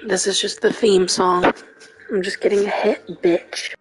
This is just the theme song. I'm just getting a hit, bitch.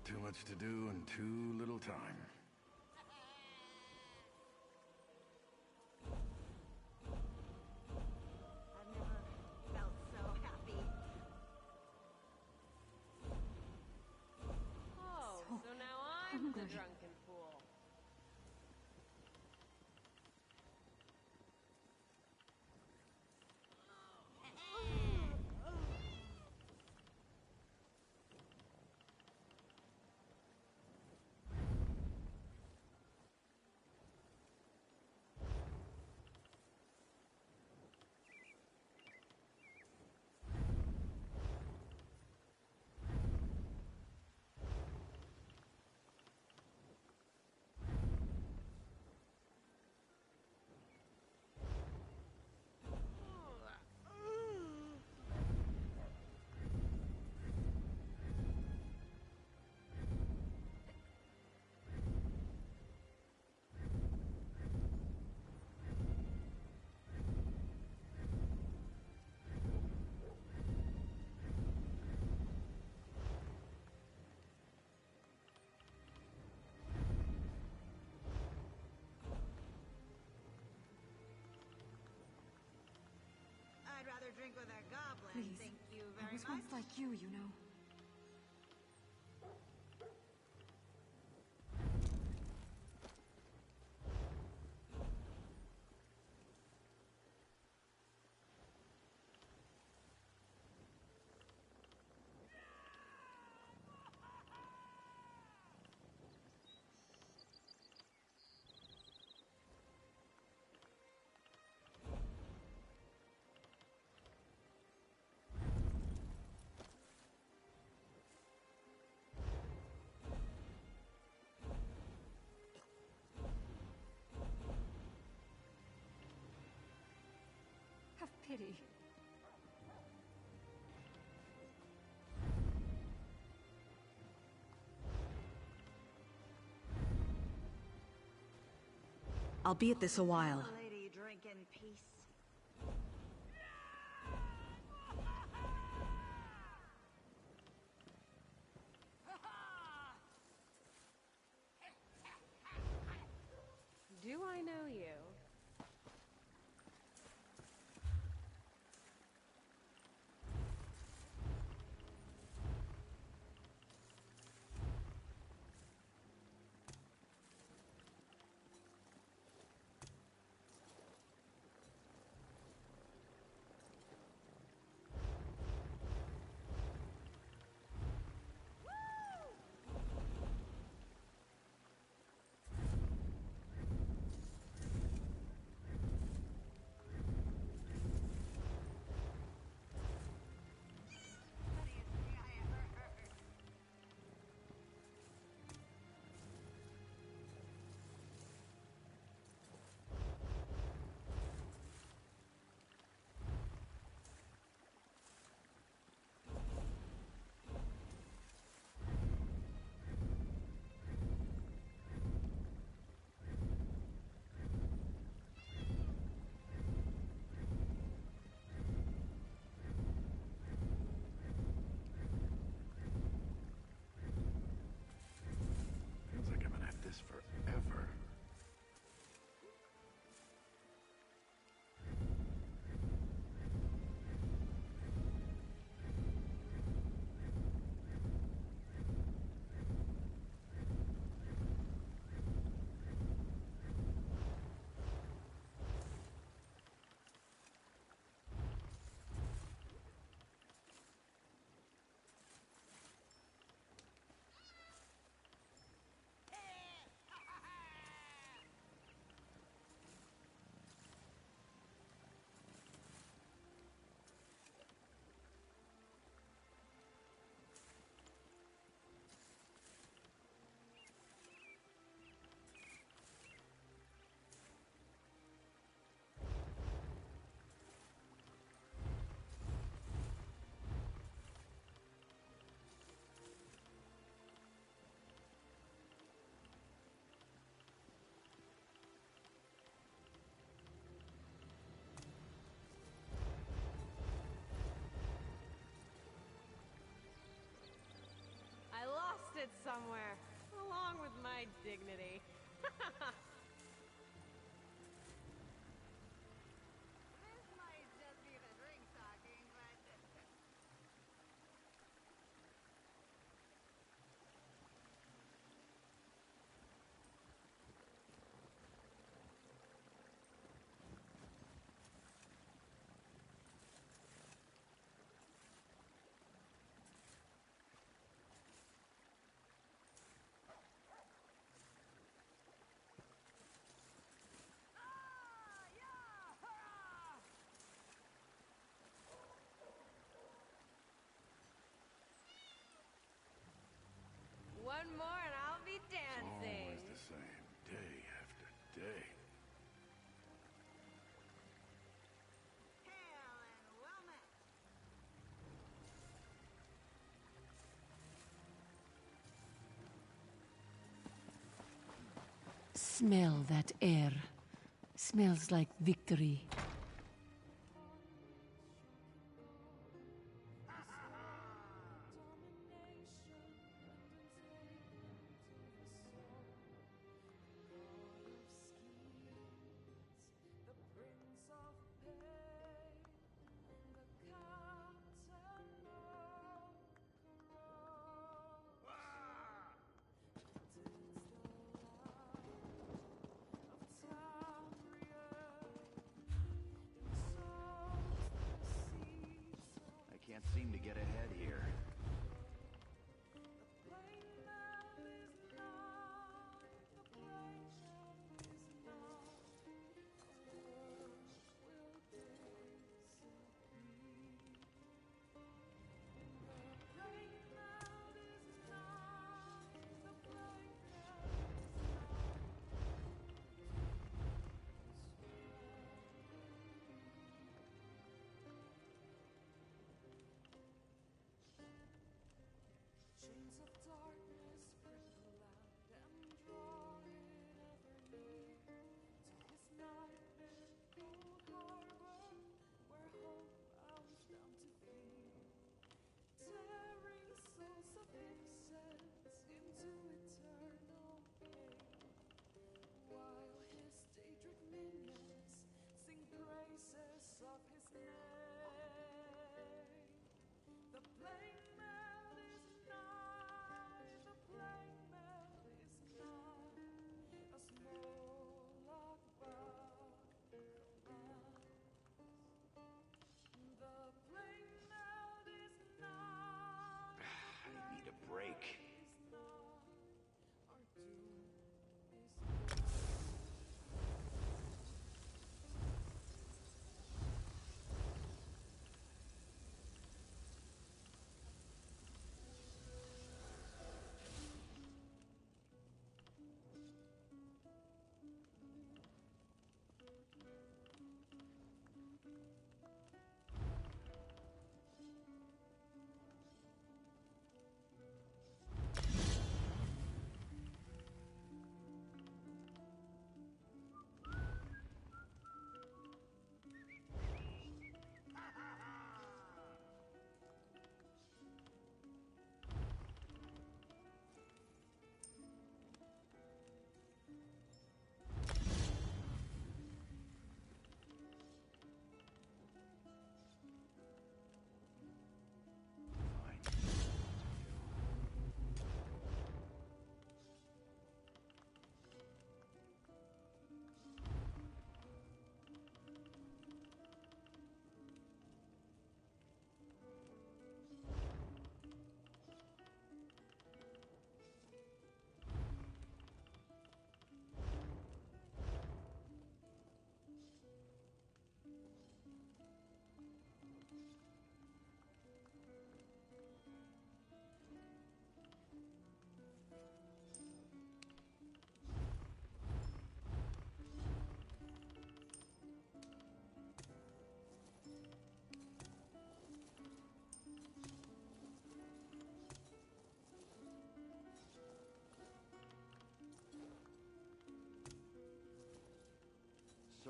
Too much to do and too little time. I've never felt so happy. Oh, so now I'm the drunken fool. I'd rather drink with a goblin. Please. Thank you I very was much. once like you know. Have pity. I'll be at this a while. Lady, drink in peace. Do I know you? ever. I lost it somewhere, along with my dignity. This might just be the drink talking, but... One more and I'll be It's dancing. always the same, day after day. Hail and well met. Smell that air. Smells like victory.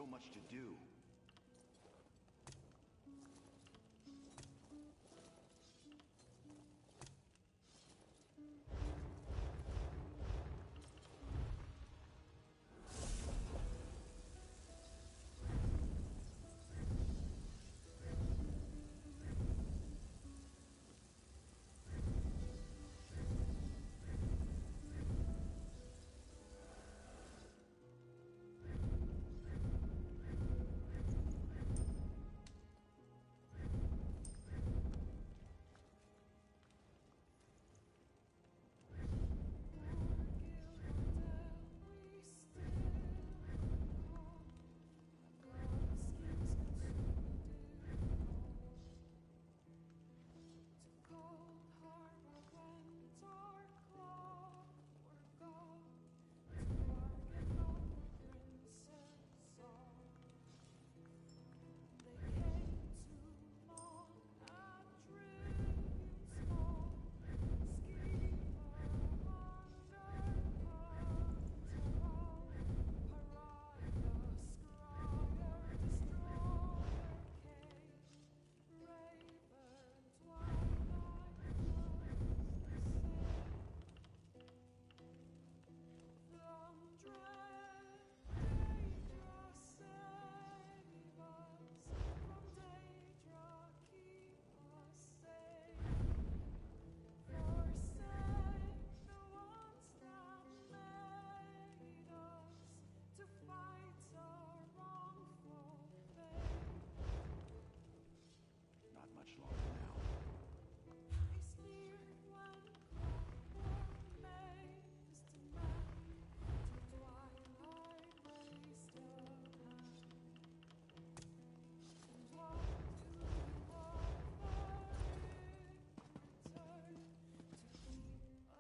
much to do.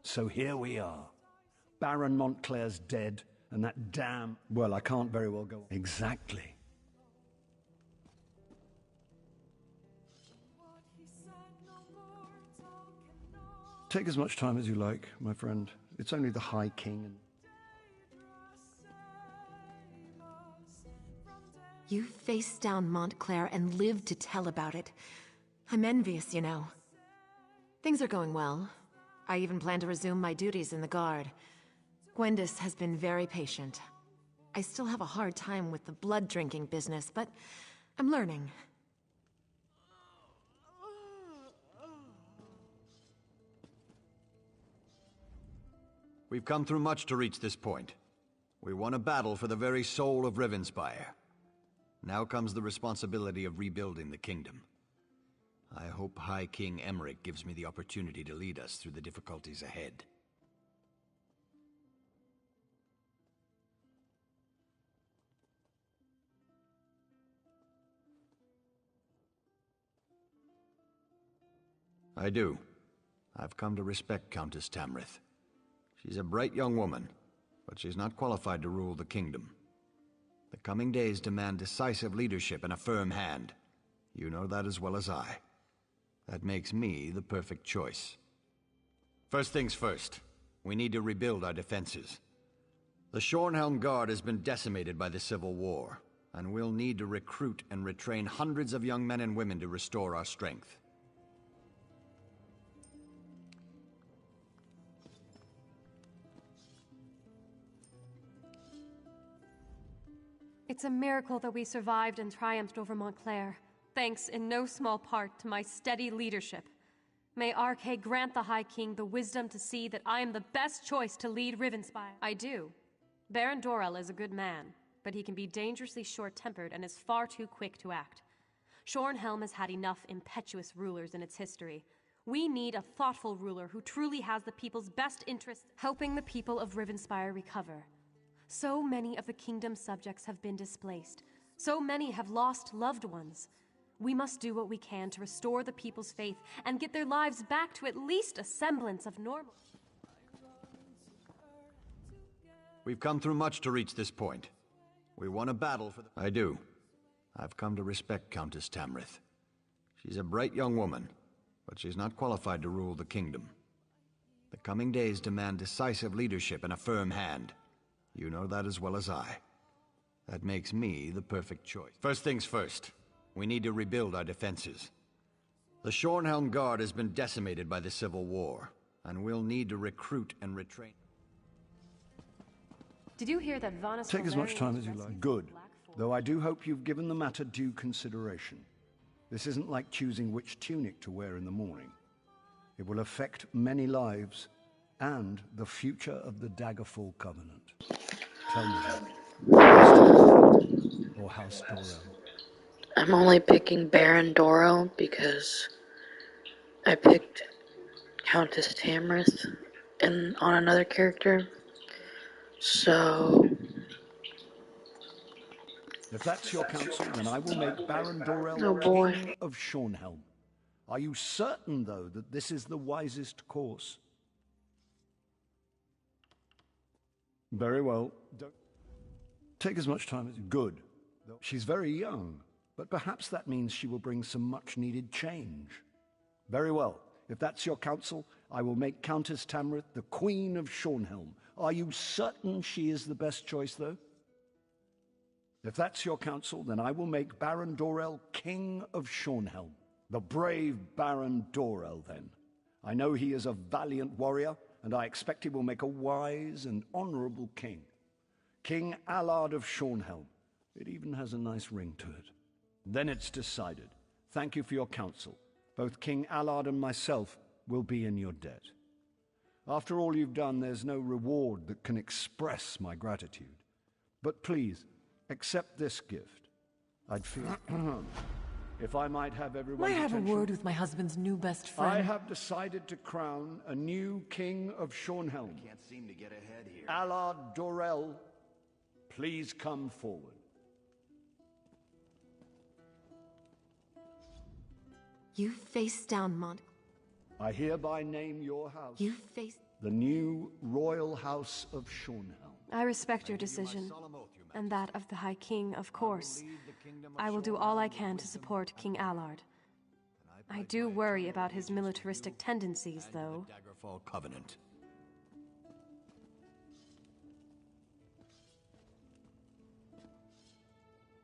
So here we are. Baron Montclair's dead, and that damn... Well, I can't very well go on. Exactly. Take as much time as you like, my friend. It's only the High King and... You faced down Montclair and lived to tell about it. I'm envious, you know. Things are going well. I even plan to resume my duties in the Guard. Gwendis has been very patient. I still have a hard time with the blood-drinking business, but I'm learning. We've come through much to reach this point. We won a battle for the very soul of Rivenspire. Now comes the responsibility of rebuilding the kingdom. I hope High King Emmerich gives me the opportunity to lead us through the difficulties ahead. I do. I've come to respect Countess Tamrith. She's a bright young woman, but she's not qualified to rule the kingdom. The coming days demand decisive leadership and a firm hand. You know that as well as I. That makes me the perfect choice. First things first, we need to rebuild our defenses. The Shornhelm Guard has been decimated by the Civil War, and we'll need to recruit and retrain hundreds of young men and women to restore our strength. It's a miracle that we survived and triumphed over Montclair, thanks in no small part to my steady leadership. May Arkay grant the High King the wisdom to see that I am the best choice to lead Rivenspire. I do. Baron Dorell is a good man, but he can be dangerously short-tempered and is far too quick to act. Shornhelm has had enough impetuous rulers in its history. We need a thoughtful ruler who truly has the people's best interests, helping the people of Rivenspire recover. So many of the kingdom's subjects have been displaced. So many have lost loved ones. We must do what we can to restore the people's faith and get their lives back to at least a semblance of normal. We've come through much to reach this point. We won a battle for the... I do. I've come to respect Countess Tamrith. She's a bright young woman, but she's not qualified to rule the kingdom. The coming days demand decisive leadership and a firm hand. You know that as well as I. That makes me the perfect choice. First things first, we need to rebuild our defenses. The Shornhelm Guard has been decimated by the Civil War, and we'll need to recruit and retrain. Did you hear that Vanus Take as much Valerian time was as you rescued like. Good. from Blackford? Though I do hope you've given the matter due consideration. This isn't like choosing which tunic to wear in the morning. It will affect many lives and the future of the Daggerfall Covenant. Tell me, or House Dorell? I'm only picking Baron Dorell because I picked Countess Tamrith on another character. So, If that's your counsel, then I will make Baron Dorell Oh, boy. King of Shornhelm. Are you certain, though, that this is the wisest course? Very well. Take as much time as good. She's very young, but perhaps that means she will bring some much-needed change. Very well. If that's your counsel, I will make Countess Tamrith the Queen of Shornhelm. Are you certain she is the best choice, though? If that's your counsel, then I will make Baron Dorell King of Shornhelm. The brave Baron Dorell, then. I know he is a valiant warrior, and I expect he will make a wise and honorable king. King Allard of Shornhelm. It even has a nice ring to it. Then it's decided. Thank you for your counsel. Both King Allard and myself will be in your debt. After all you've done, there's no reward that can express my gratitude. But please, accept this gift. I'd feel... if I might have everyone's May I have a attention. word with my husband's new best friend? I have decided to crown a new king of Shornhelm. Can't seem to get ahead here. Allard Dorell, please come forward. You face down I hereby name your house You face... the new Royal House of Shornhelm. I respect your decision, and that of the High King, of course. I will do all I can to support King Allard. I do worry about his militaristic tendencies, though. Daggerfall Covenant.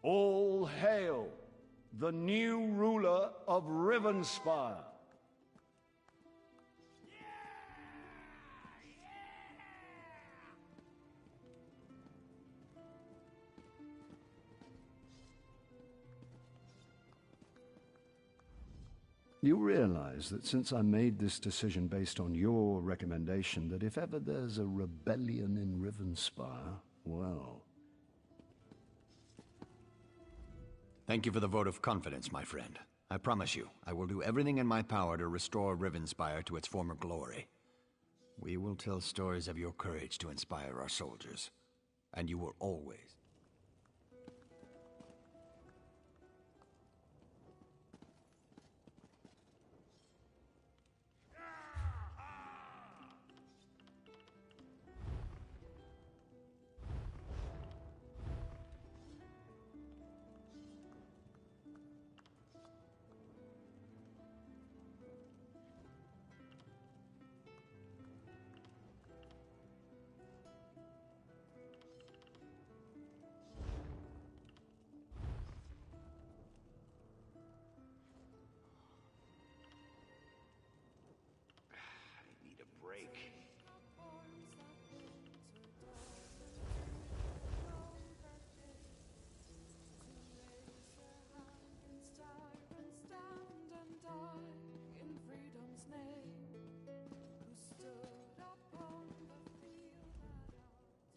All hail the new ruler of Rivenspire. You realize that since I made this decision based on your recommendation, that if ever there's a rebellion in Rivenspire, well... Thank you for the vote of confidence, my friend. I promise you, I will do everything in my power to restore Rivenspire to its former glory. We will tell stories of your courage to inspire our soldiers. And you will always...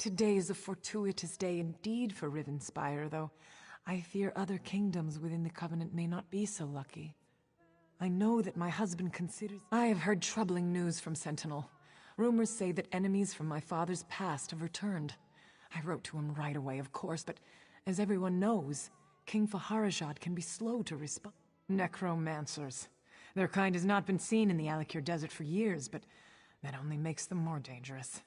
Today is a fortuitous day indeed for Rivenspire, though I fear other kingdoms within the Covenant may not be so lucky. I know that my husband considers... I have heard troubling news from Sentinel. Rumors say that enemies from my father's past have returned. I wrote to him right away, of course, but as everyone knows, King Faharajad can be slow to respond. Necromancers. Their kind has not been seen in the Alikir Desert for years, but that only makes them more dangerous.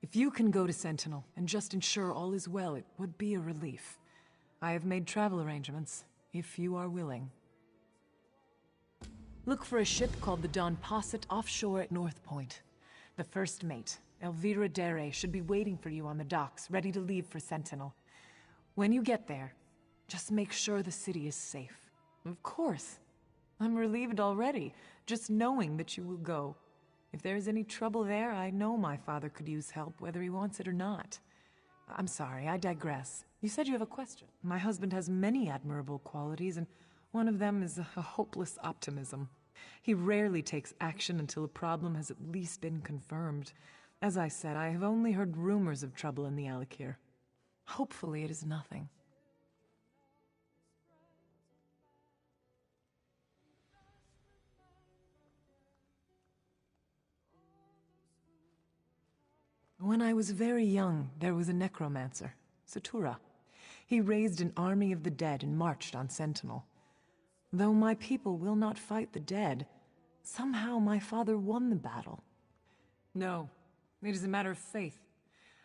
If you can go to Sentinel and just ensure all is well, it would be a relief. I have made travel arrangements, if you are willing. Look for a ship called the Don Posset offshore at North Point. The first mate, Elvira Dere, should be waiting for you on the docks, ready to leave for Sentinel. When you get there, just make sure the city is safe. Of course. I'm relieved already, just knowing that you will go. If there is any trouble there, I know my father could use help, whether he wants it or not. I'm sorry, I digress. You said you have a question. My husband has many admirable qualities, and one of them is a hopeless optimism. He rarely takes action until a problem has at least been confirmed. As I said, I have only heard rumors of trouble in the Alikir. Hopefully it is nothing. When I was very young, there was a necromancer, Satura. He raised an army of the dead and marched on Sentinel. Though my people will not fight the dead, somehow my father won the battle. No, it is a matter of faith.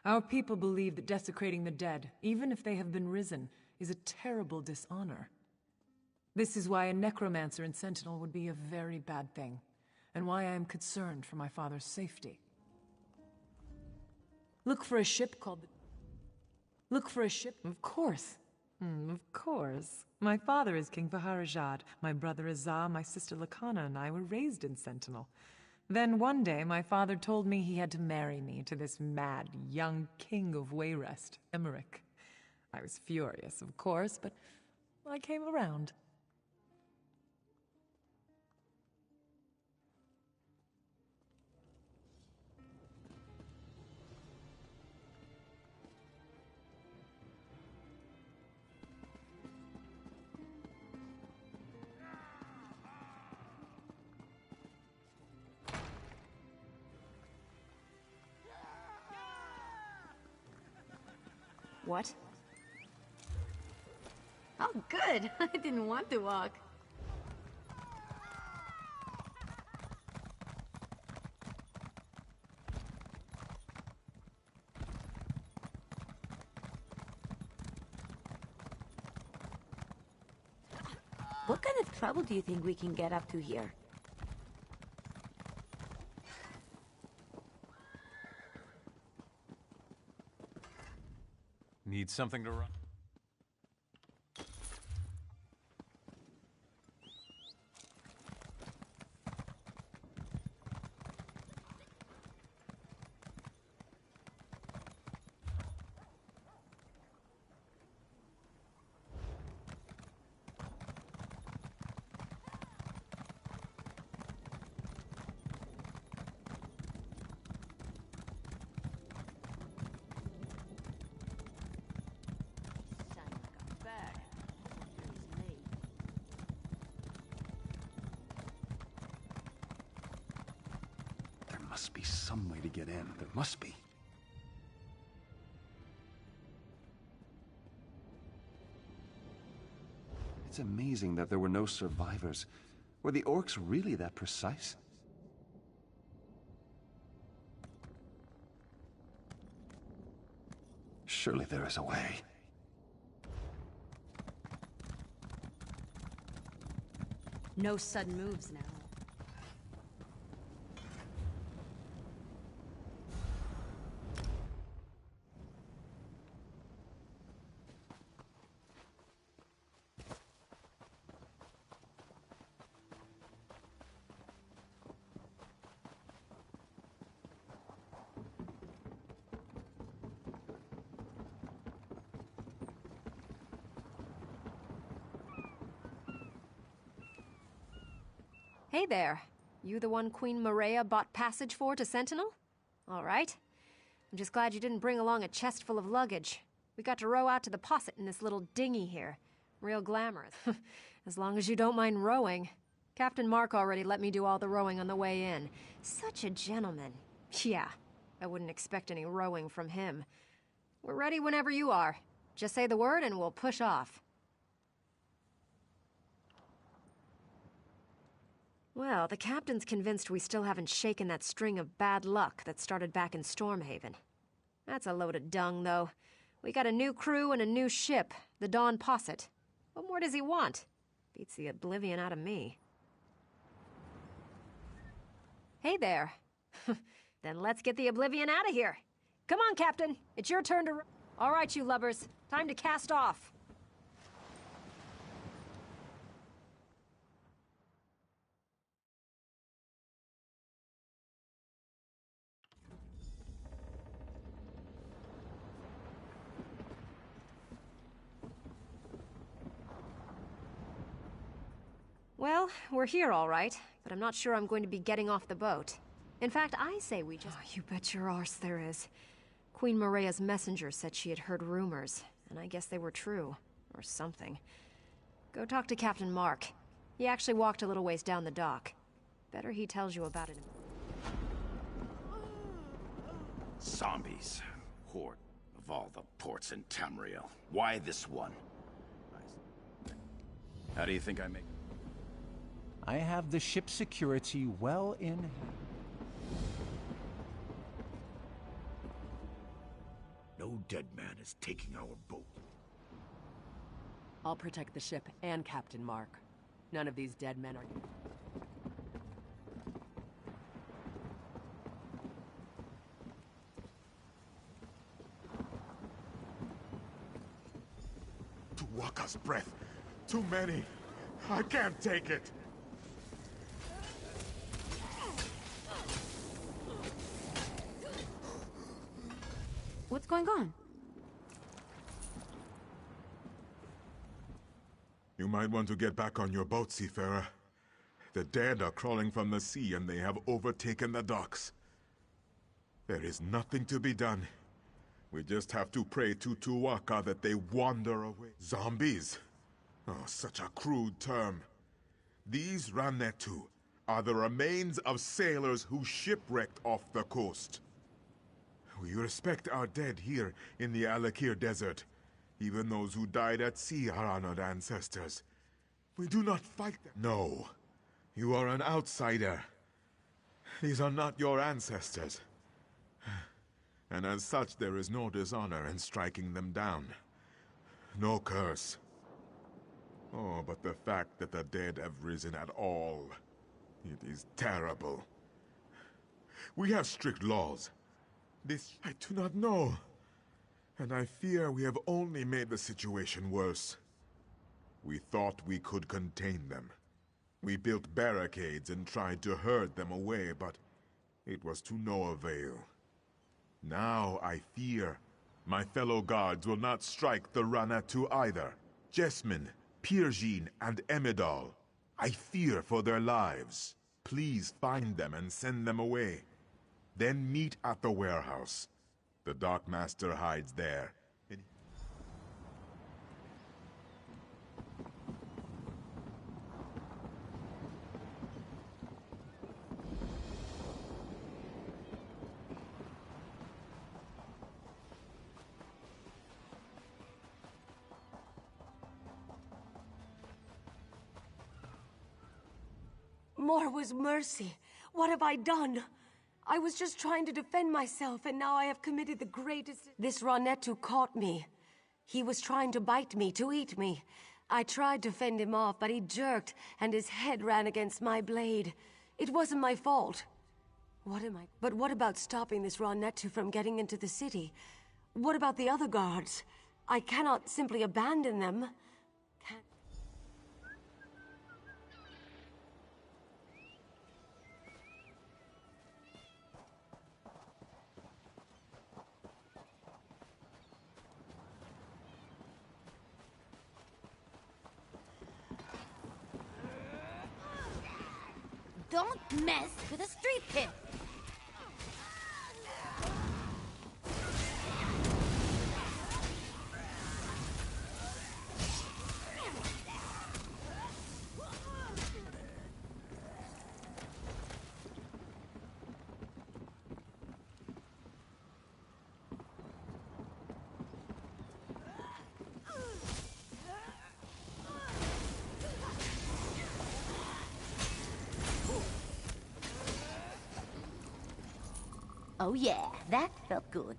Our people believe that desecrating the dead, even if they have been risen, is a terrible dishonor. This is why a necromancer in Sentinel would be a very bad thing, and why I am concerned for my father's safety. Look for a ship called the... Look for a ship... Of course. Of course. My father is King Faharajad. My brother Azah, my sister Lakana, and I were raised in Sentinel. Then one day, my father told me he had to marry me to this mad, young king of Wayrest, Emmerich. I was furious, of course, but I came around. What? Oh, good. I didn't want to walk. What kind of trouble do you think we can get up to here? Need something to run? Must be some way to get in. There must be. It's amazing that there were no survivors. Were the orcs really that precise? Surely there is a way. No sudden moves now. Hey there. You the one Queen Maria bought passage for to Sentinel? All right. I'm just glad you didn't bring along a chest full of luggage. We got to row out to the Posset in this little dinghy here. Real glamorous. As long as you don't mind rowing. Captain Mark already let me do all the rowing on the way in. Such a gentleman. Yeah, I wouldn't expect any rowing from him. We're ready whenever you are. Just say the word and we'll push off. Well, the captain's convinced we still haven't shaken that string of bad luck that started back in Stormhaven. That's a load of dung, though. We got a new crew and a new ship, the Dawn Posset. What more does he want? Beats the oblivion out of me. Hey there. Then let's get the oblivion out of here. Come on, Captain. It's your turn to... All right, you lubbers. Time to cast off. Well, we're here all right, but I'm not sure I'm going to be getting off the boat. In fact, I say we just— Oh, you bet your arse there is. Queen Morea's messenger said she had heard rumors, and I guess they were true. Or something. Go talk to Captain Mark. He actually walked a little ways down the dock. Better he tells you about it. Zombies. Horde of all the ports in Tamriel. Why this one? How do you think I make— I have the ship security well in hand. No dead man is taking our boat. I'll protect the ship and Captain Mark. None of these dead men are... Tuwaka's breath. Too many. I can't take it. What's going on? You might want to get back on your boat, seafarer. The dead are crawling from the sea and they have overtaken the docks. There is nothing to be done. We just have to pray to Tuwaka that they wander away. Zombies? Oh, such a crude term. These Rannetu are the remains of sailors who shipwrecked off the coast. We respect our dead here in the Alakir Desert. Even those who died at sea are honored ancestors. We do not fight them. No. You are an outsider. These are not your ancestors. And as such, there is no dishonor in striking them down. No curse. Oh, but the fact that the dead have risen at all, it is terrible. We have strict laws. This I do not know. And I fear we have only made the situation worse. We thought we could contain them. We built barricades and tried to herd them away, but it was to no avail. Now I fear my fellow guards will not strike the Rannetu either. Jesmin, Pirjin, and Emidal. I fear for their lives. Please find them and send them away. Then meet at the warehouse. The Dockmaster hides there. More was mercy. What have I done? I was just trying to defend myself, and now I have committed the greatest— This Rannetu caught me. He was trying to bite me, to eat me. I tried to fend him off, but he jerked, and his head ran against my blade. It wasn't my fault. But what about stopping this Rannetu from getting into the city? What about the other guards? I cannot simply abandon them. Don't mess with a street kid. Oh yeah, that felt good.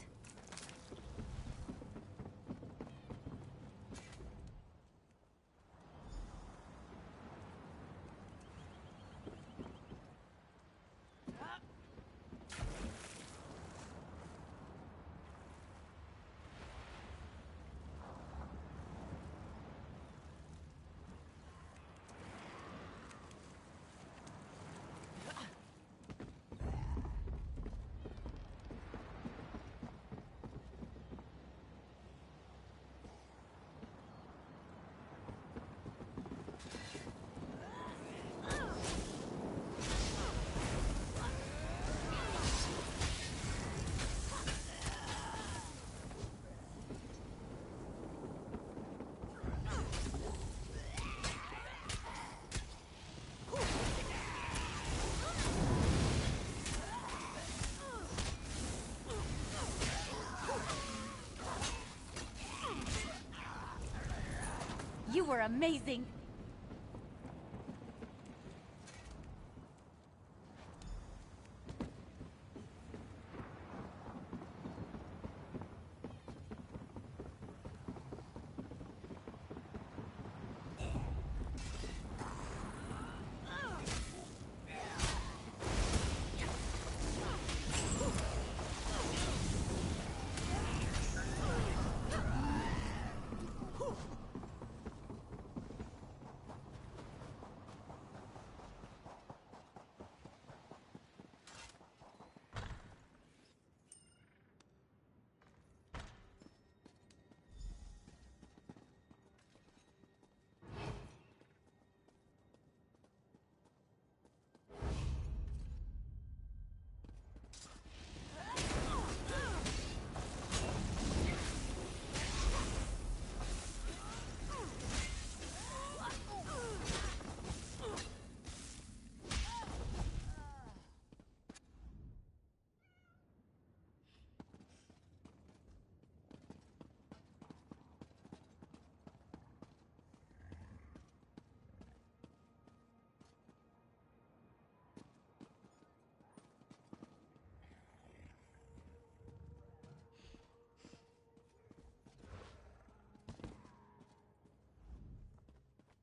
were amazing.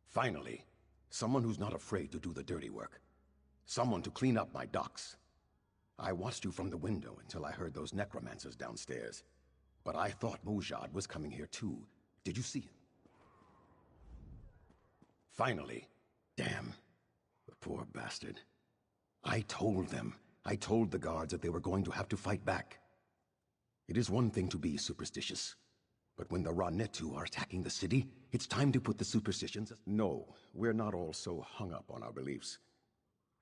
Finally, someone who's not afraid to do the dirty work. Someone to clean up my docks. I watched you from the window until I heard those necromancers downstairs. But I thought Mujad was coming here too. Did you see him? Finally. Damn. The poor bastard. I told the guards that they were going to have to fight back. It is one thing to be superstitious. But when the Ra-Netu are attacking the city, it's time to put the superstitions... No, we're not all so hung up on our beliefs.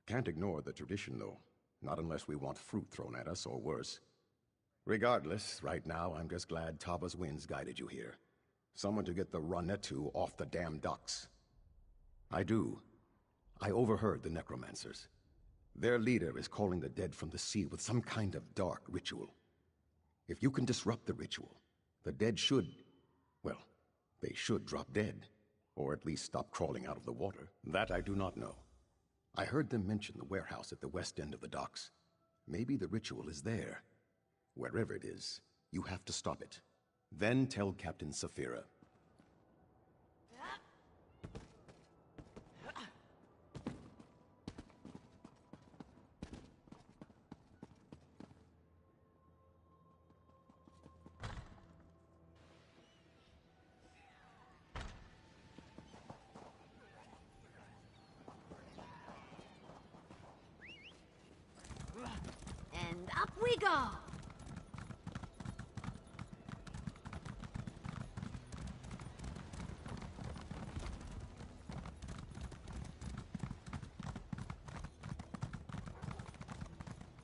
Can't ignore the tradition, though. Not unless we want fruit thrown at us, or worse. Regardless, right now, I'm just glad Taba's winds guided you here. Someone to get the Ra-Netu off the damn docks. I do. I overheard the necromancers. Their leader is calling the dead from the sea with some kind of dark ritual. If you can disrupt the ritual, the dead should... well, they should drop dead. Or at least stop crawling out of the water. That I do not know. I heard them mention the warehouse at the west end of the docks. Maybe the ritual is there. Wherever it is, you have to stop it. Then tell Captain Saphira. And up we go!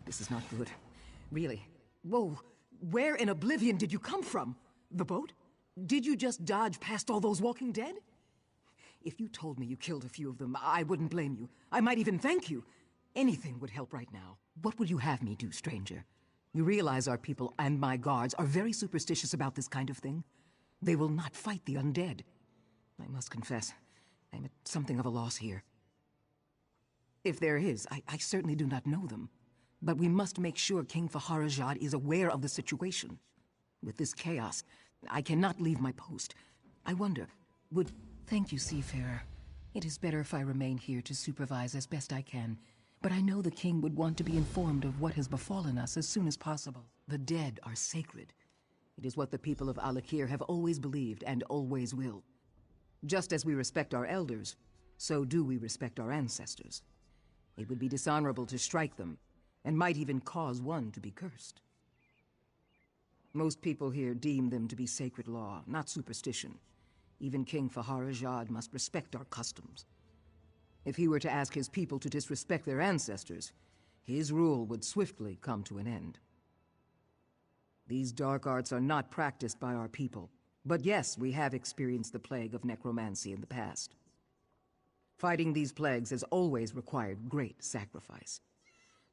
This is not good. Really. Whoa. Where in oblivion did you come from? The boat? Did you just dodge past all those walking dead? If you told me you killed a few of them, I wouldn't blame you. I might even thank you. Anything would help right now. What would you have me do, stranger? You realize our people and my guards are very superstitious about this kind of thing? They will not fight the undead. I must confess, I'm at something of a loss here. If there is, I certainly do not know them. But we must make sure King Faharajad is aware of the situation. With this chaos, I cannot leave my post. I wonder, would... Thank you, Seafarer. It is better if I remain here to supervise as best I can. But I know the king would want to be informed of what has befallen us as soon as possible. The dead are sacred. It is what the people of Alakir have always believed and always will. Just as we respect our elders, so do we respect our ancestors. It would be dishonorable to strike them, and might even cause one to be cursed. Most people here deem them to be sacred law, not superstition. Even King Faharajad must respect our customs. If he were to ask his people to disrespect their ancestors, his rule would swiftly come to an end. These dark arts are not practiced by our people, but yes, we have experienced the plague of necromancy in the past. Fighting these plagues has always required great sacrifice.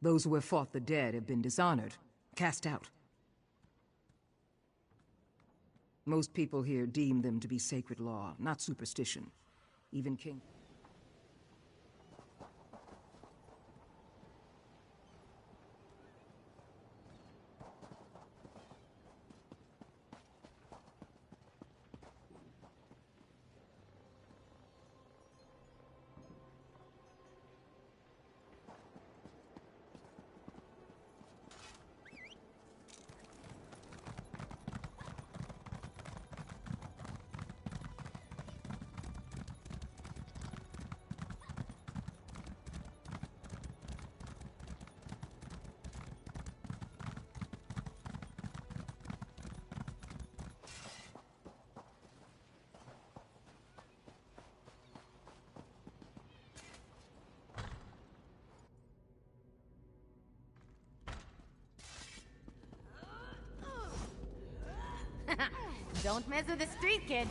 Those who have fought the dead have been dishonored, cast out. Most people here deem them to be sacred law, not superstition. Even King... Don't mess with the street kid.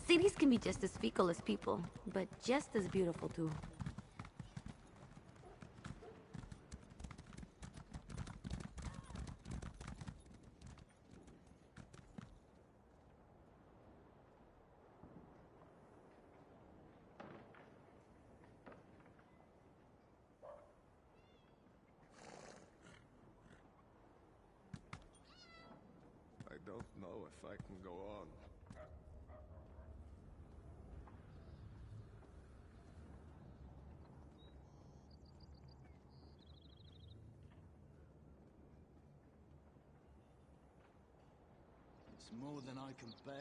Cities can be just as fickle as people, but just as beautiful too. I don't know if I can go on. It's more than I can bear.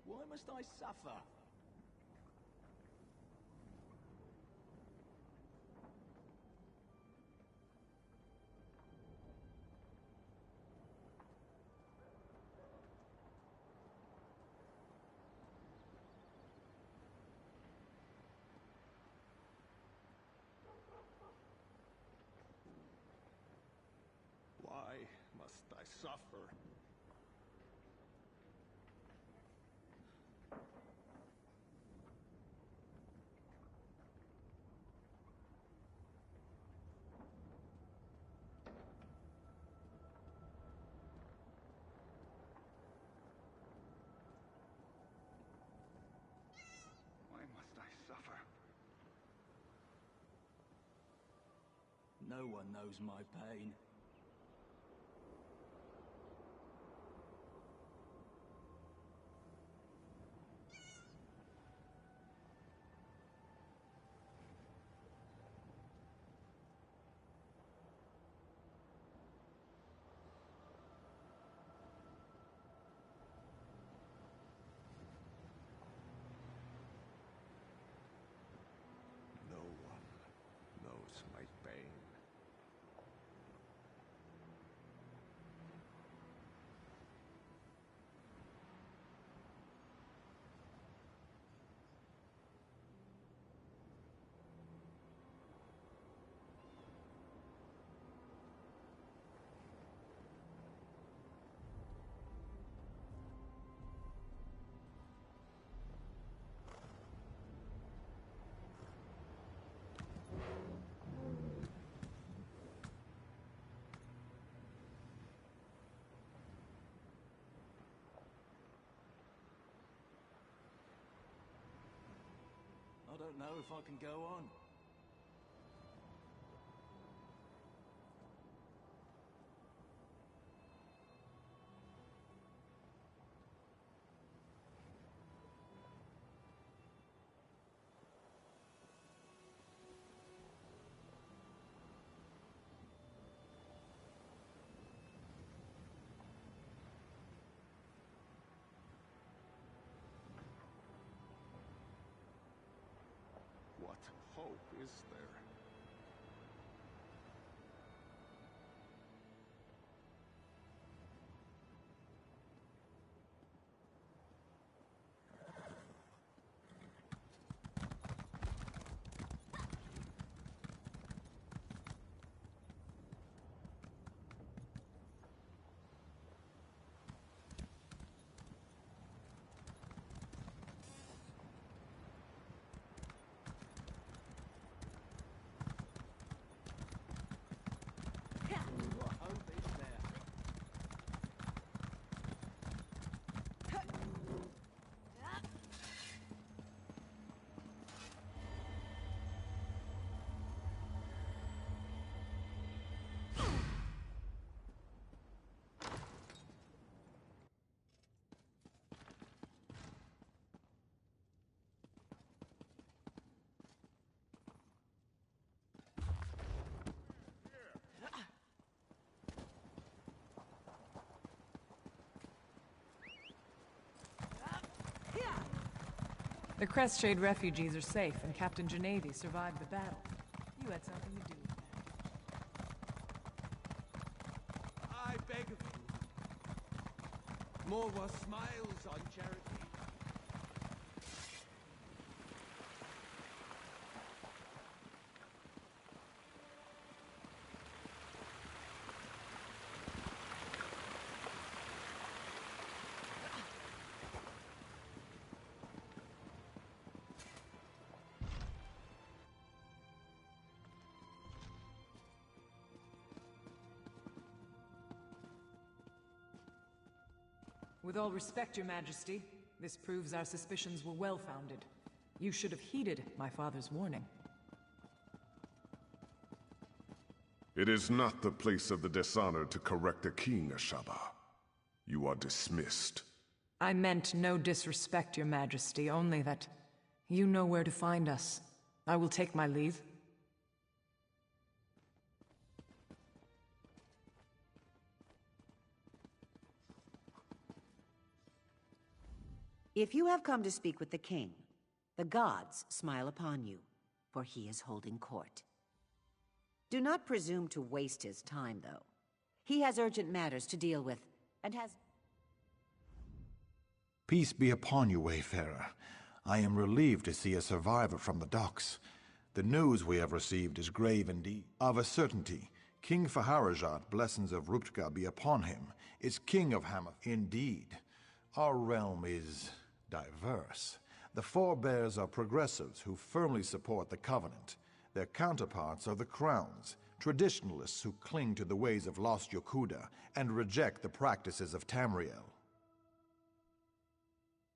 Why must I suffer? Why must I suffer? Why must I suffer? No one knows my pain. don't know if I can go on. What hope is there? What hope is there? The Crestshade refugees are safe, and Captain Genevi survived the battle. You had something to do with that. I beg of you. More were smiles on charity. With all respect, Your Majesty, this proves our suspicions were well-founded. You should have heeded my father's warning. It is not the place of the dishonored to correct a king, Ashaba. You are dismissed. I meant no disrespect, Your Majesty, only that you know where to find us. I will take my leave. If you have come to speak with the king, the gods smile upon you, for he is holding court. Do not presume to waste his time, though. He has urgent matters to deal with, and has... Peace be upon you, Wayfarer. I am relieved to see a survivor from the docks. The news we have received is grave indeed. Of a certainty, King Faharajat, blessings of Ruptka be upon him, is king of Hamath. Indeed, our realm is diverse. The forebears are progressives who firmly support the Covenant. Their counterparts are the Crowns, traditionalists who cling to the ways of lost Yokuda and reject the practices of Tamriel.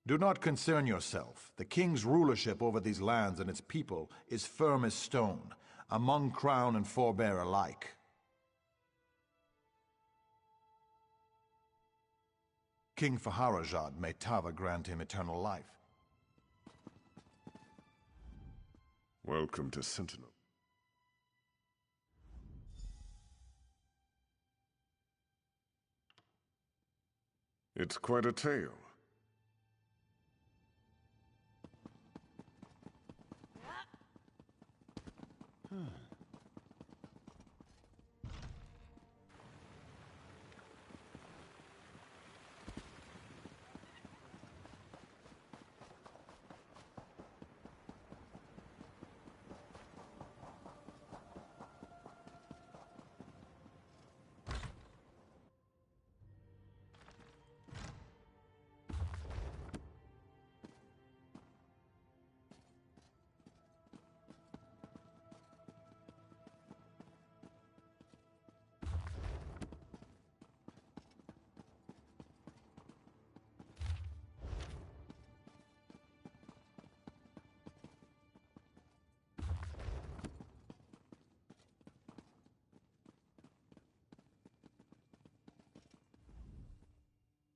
Do not concern yourself. The king's rulership over these lands and its people is firm as stone, among crown and forebear alike. King Faharajad, may Tava grant him eternal life. Welcome to Sentinel. It's quite a tale.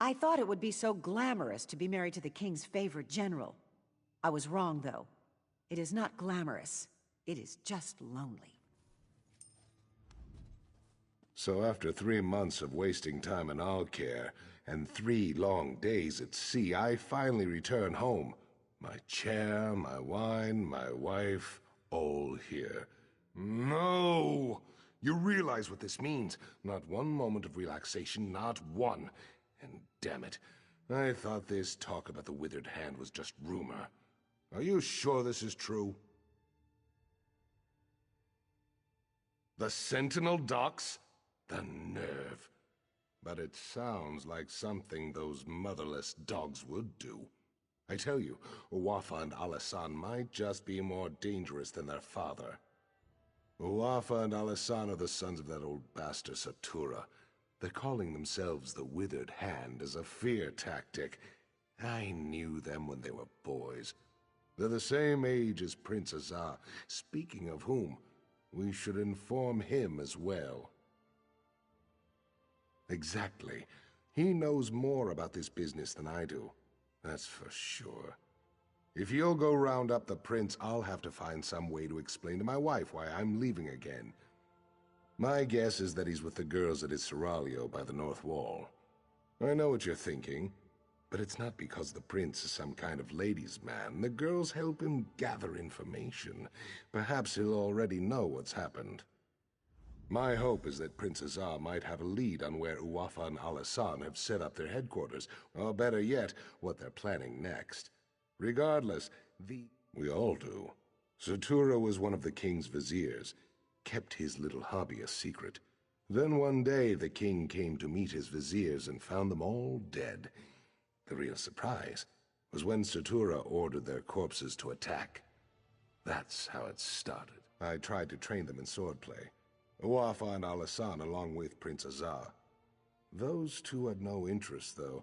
I thought it would be so glamorous to be married to the king's favorite general. I was wrong, though. It is not glamorous. It is just lonely. So after 3 months of wasting time in Alcaire, and 3 long days at sea, I finally return home. My chair, my wine, my wife, all here. No! You realize what this means? Not one moment of relaxation, not one. And damn it, I thought this talk about the withered hand was just rumor. Are you sure this is true? The Sentinel docks? The nerve. But it sounds like something those motherless dogs would do. I tell you, Uwafa and Alasan might just be more dangerous than their father. Uwafa and Alasan are the sons of that old bastard Satura. They're calling themselves the Withered Hand as a fear tactic. I knew them when they were boys. They're the same age as Prince Azar. Speaking of whom, we should inform him as well. Exactly. He knows more about this business than I do. That's for sure. If you'll go round up the prince, I'll have to find some way to explain to my wife why I'm leaving again. My guess is that he's with the girls at his seraglio by the North Wall. I know what you're thinking, but it's not because the prince is some kind of ladies' man. The girls help him gather information. Perhaps he'll already know what's happened. My hope is that Prince Azar might have a lead on where Uwafa and Alasan have set up their headquarters, or better yet, what they're planning next. Regardless, we all do. Satura was one of the king's viziers, kept his little hobby a secret. Then one day the king came to meet his viziers and found them all dead. The real surprise was when Satura ordered their corpses to attack. That's how it started. I tried to train them in swordplay. Uwafa and Alasan along with Prince Azar. Those two had no interest, though.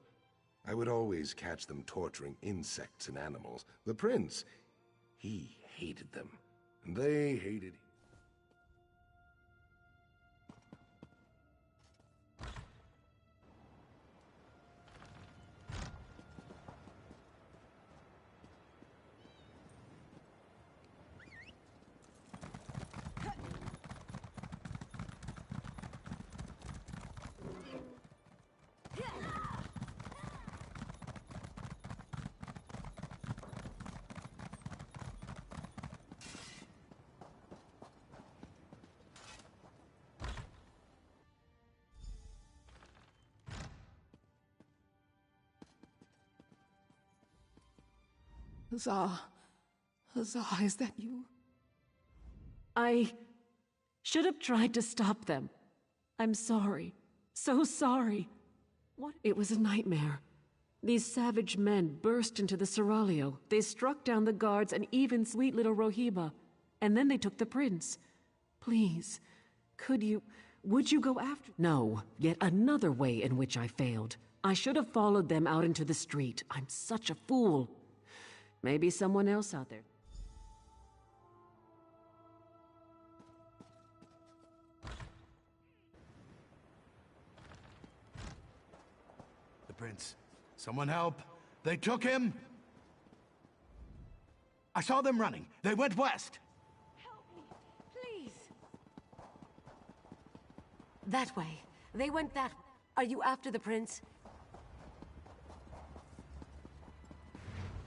I would always catch them torturing insects and animals. The prince, he hated them, and they hated him. Azar, is that you? I should have tried to stop them. I'm sorry. So sorry. What? It was a nightmare. These savage men burst into the seraglio. They struck down the guards and even sweet little Rohiba. And then they took the prince. Please, would you go after? No, yet another way in which I failed. I should have followed them out into the street. I'm such a fool. Maybe someone else out there. The prince. Someone help! They took him! I saw them running. They went west. Help me, please. That way. They went that way. Are you after the prince?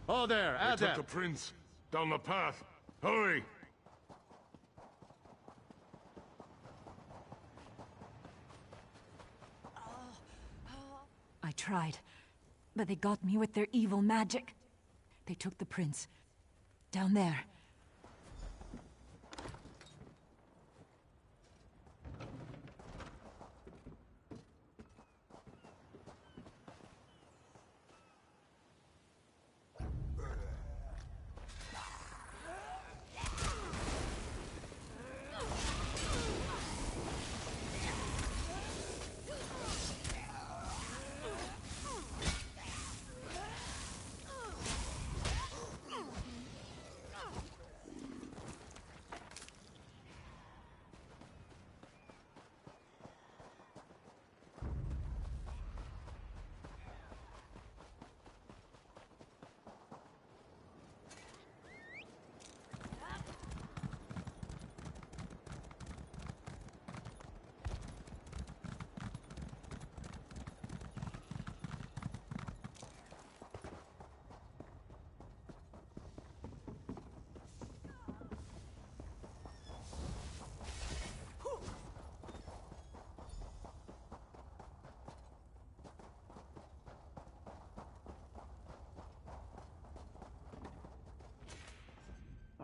Oh, there, Adep! They took the prince. Down the path. Hurry! I tried, but they got me with their evil magic. They took the prince. Down there.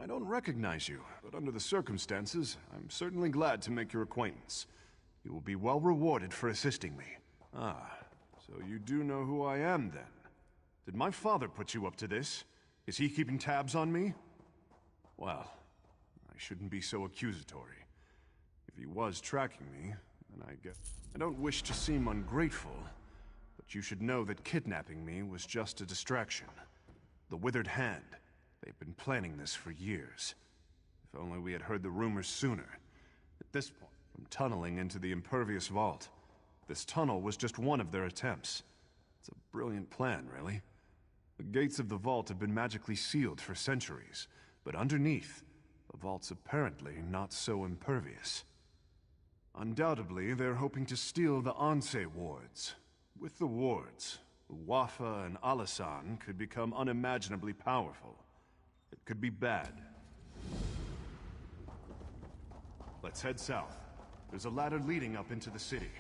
don't recognize you, but under the circumstances, I'm certainly glad to make your acquaintance. You will be well rewarded for assisting me. Ah, so you do know who I am, then? Did my father put you up to this? Is he keeping tabs on me? Well, I shouldn't be so accusatory. If he was tracking me, then I guess... I don't wish to seem ungrateful, but you should know that kidnapping me was just a distraction. The Withered Hand. They've been planning this for years. If only we had heard the rumors sooner. At this point, from tunneling into the Impervious Vault. This tunnel was just one of their attempts. It's a brilliant plan, really. The gates of the vault have been magically sealed for centuries, but underneath, the vault's apparently not so impervious. Undoubtedly, they're hoping to steal the Anse wards. With the wards, Wafa and Alasan could become unimaginably powerful. It could be bad. Let's head south. There's a ladder leading up into the city.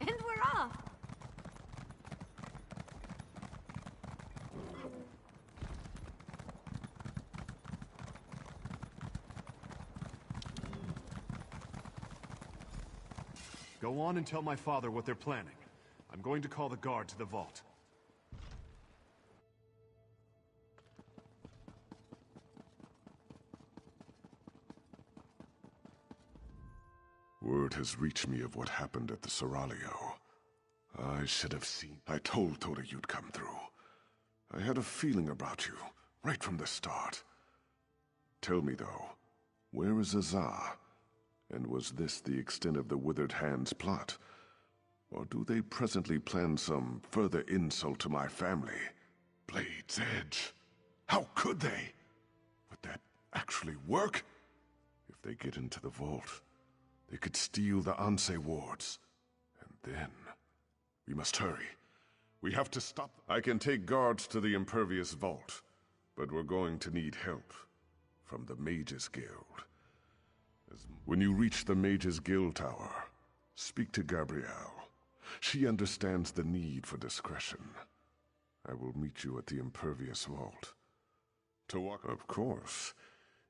And we're off! Go on and tell my father what they're planning. I'm going to call the guard to the vault. Word has reached me of what happened at the Seraglio. I should have seen. I told Toda you'd come through. I had a feeling about you, right from the start. Tell me, though, where is Azar? And was this the extent of the Withered Hand's plot? Or do they presently plan some further insult to my family? Blade's Edge. How could they? Would that actually work? If they get into the vault, they could steal the Anse wards. And then... we must hurry. We have to stop them. I can take guards to the Impervious Vault, but we're going to need help from the Mages Guild. When you reach the Mages Guild Tower, speak to Gabrielle. She understands the need for discretion. I will meet you at the Impervious Vault. To walk, of course.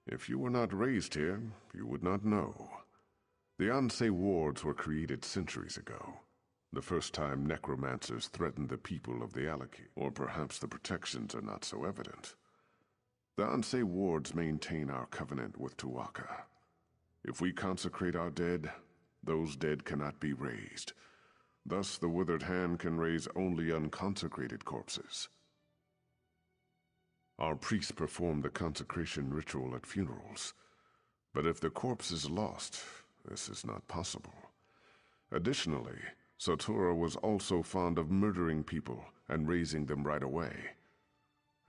If you were not raised here, you would not know. The Anse wards were created centuries ago. The first time necromancers threatened the people of the Alaki, or perhaps the protections are not so evident. The Anse wards maintain our covenant with Tu'whacca. If we consecrate our dead, those dead cannot be raised. Thus, the Withered Hand can raise only unconsecrated corpses. Our priests perform the consecration ritual at funerals, but if the corpse is lost, this is not possible. Additionally, Satora was also fond of murdering people and raising them right away.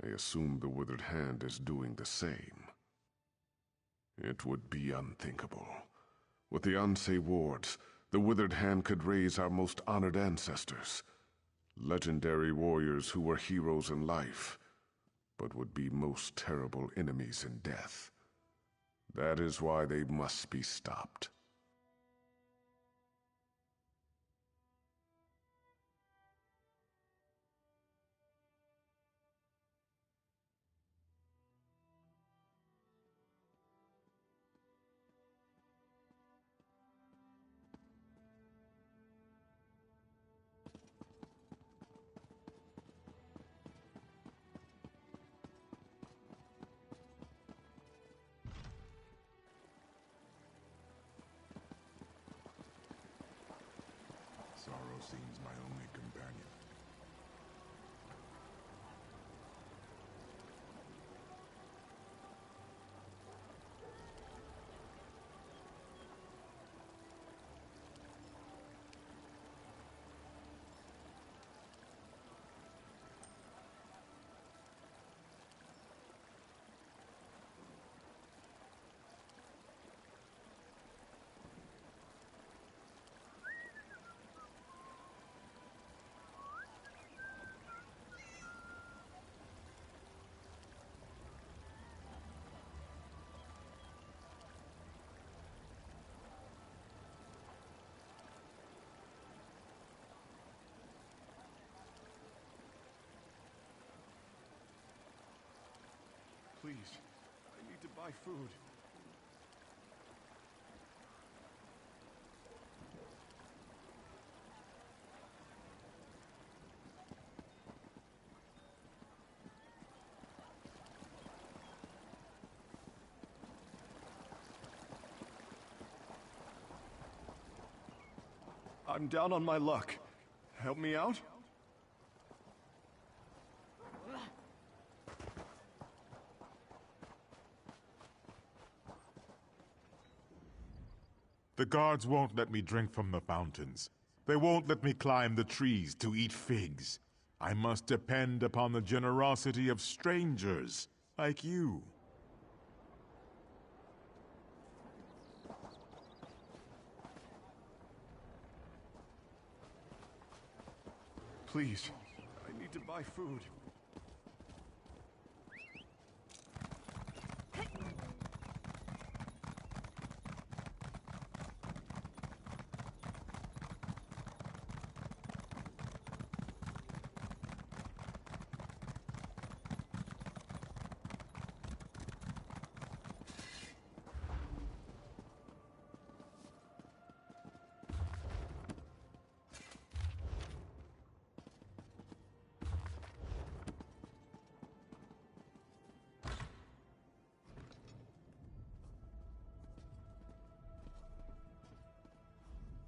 I assume the Withered Hand is doing the same. It would be unthinkable. With the Anse wards, the Withered Hand could raise our most honored ancestors. Legendary warriors who were heroes in life, but would be most terrible enemies in death. That is why they must be stopped. Sorrow seems my only companion. Please, I need to buy food. I'm down on my luck. Help me out? The guards won't let me drink from the fountains. They won't let me climb the trees to eat figs. I must depend upon the generosity of strangers like you. Please, I need to buy food.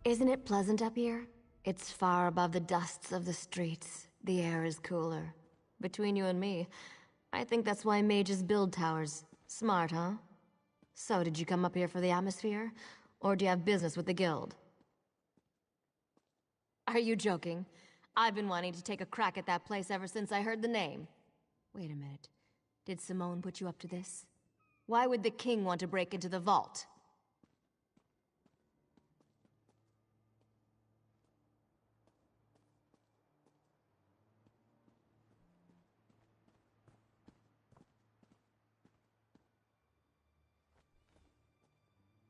Isn't it pleasant up here? It's far above the dusts of the streets. The air is cooler. Between you and me, I think that's why mages build towers. Smart, huh? So, did you come up here for the atmosphere? Or do you have business with the guild? Are you joking? I've been wanting to take a crack at that place ever since I heard the name. Wait a minute. Did Simone put you up to this? Why would the king want to break into the vault?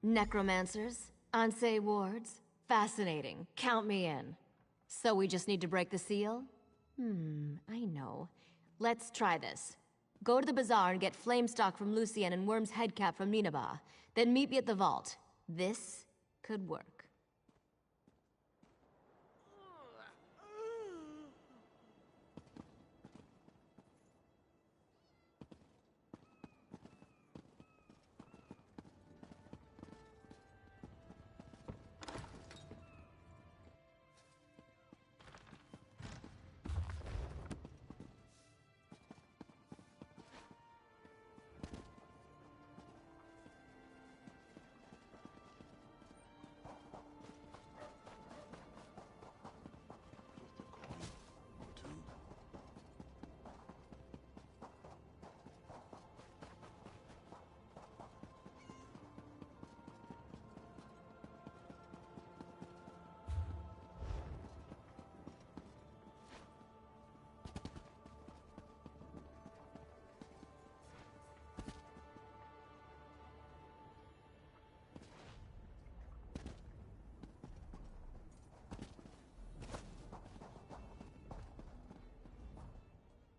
Necromancers, Ansei wards, fascinating. Count me in. So we just need to break the seal? I know. Let's try this. Go to the bazaar and get Flamestock from Lucien and Worm's Headcap from Ninaba. Then meet me at the vault. This could work.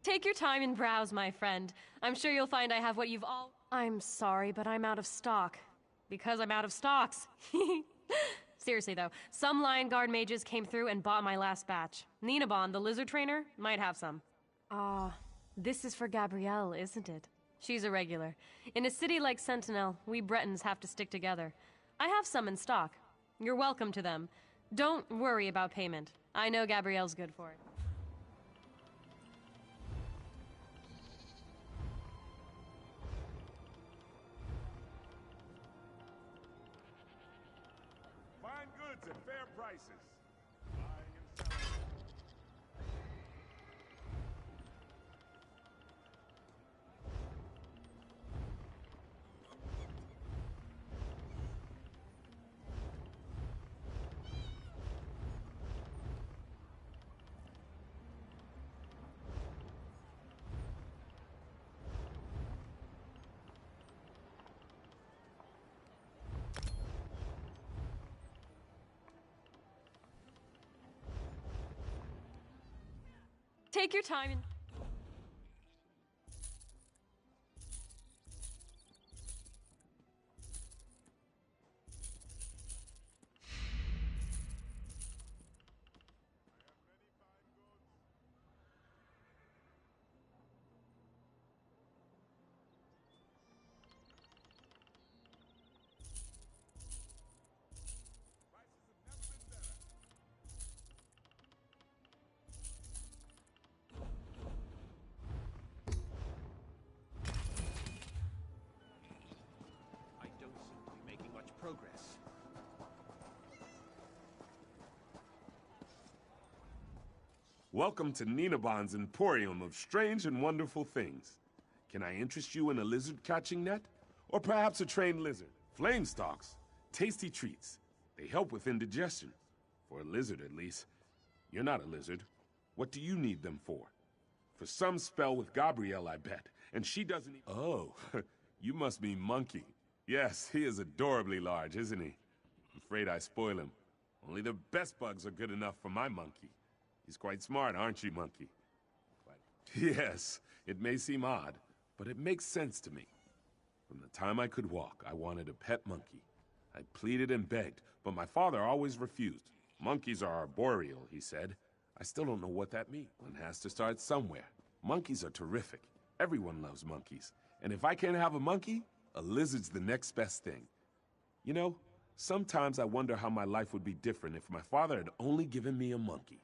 Take your time and browse, my friend. I'm sure you'll find I have what you've all— I'm sorry, but I'm out of stock. Because I'm out of stocks. Seriously though, some Lion Guard mages came through and bought my last batch. Ninabon, the lizard trainer, might have some. This is for Gabrielle, isn't it? She's a regular. In a city like Sentinel, we Bretons have to stick together. I have some in stock. You're welcome to them. Don't worry about payment. I know Gabrielle's good for it. Fine goods at fair prices. Take your time and— Welcome to Ninabon's Emporium of strange and wonderful things. Can I interest you in a lizard-catching net? Or perhaps a trained lizard? Flame stalks. Tasty treats. They help with indigestion. For a lizard, at least. You're not a lizard. What do you need them for? For some spell with Gabrielle, I bet. And she doesn't even... Oh, you must mean Monkey. Yes, he is adorably large, isn't he? I'm afraid I spoil him. Only the best bugs are good enough for my monkey. He's quite smart, aren't you, Monkey? But yes, it may seem odd, but it makes sense to me. From the time I could walk, I wanted a pet monkey. I pleaded and begged, but my father always refused. Monkeys are arboreal, he said. I still don't know what that means. One has to start somewhere. Monkeys are terrific. Everyone loves monkeys. And if I can't have a monkey, a lizard's the next best thing. You know, sometimes I wonder how my life would be different if my father had only given me a monkey.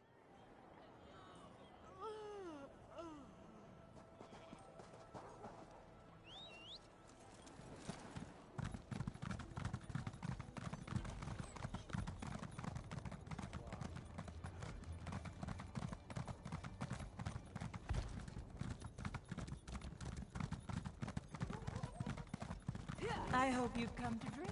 I hope you've come to drink.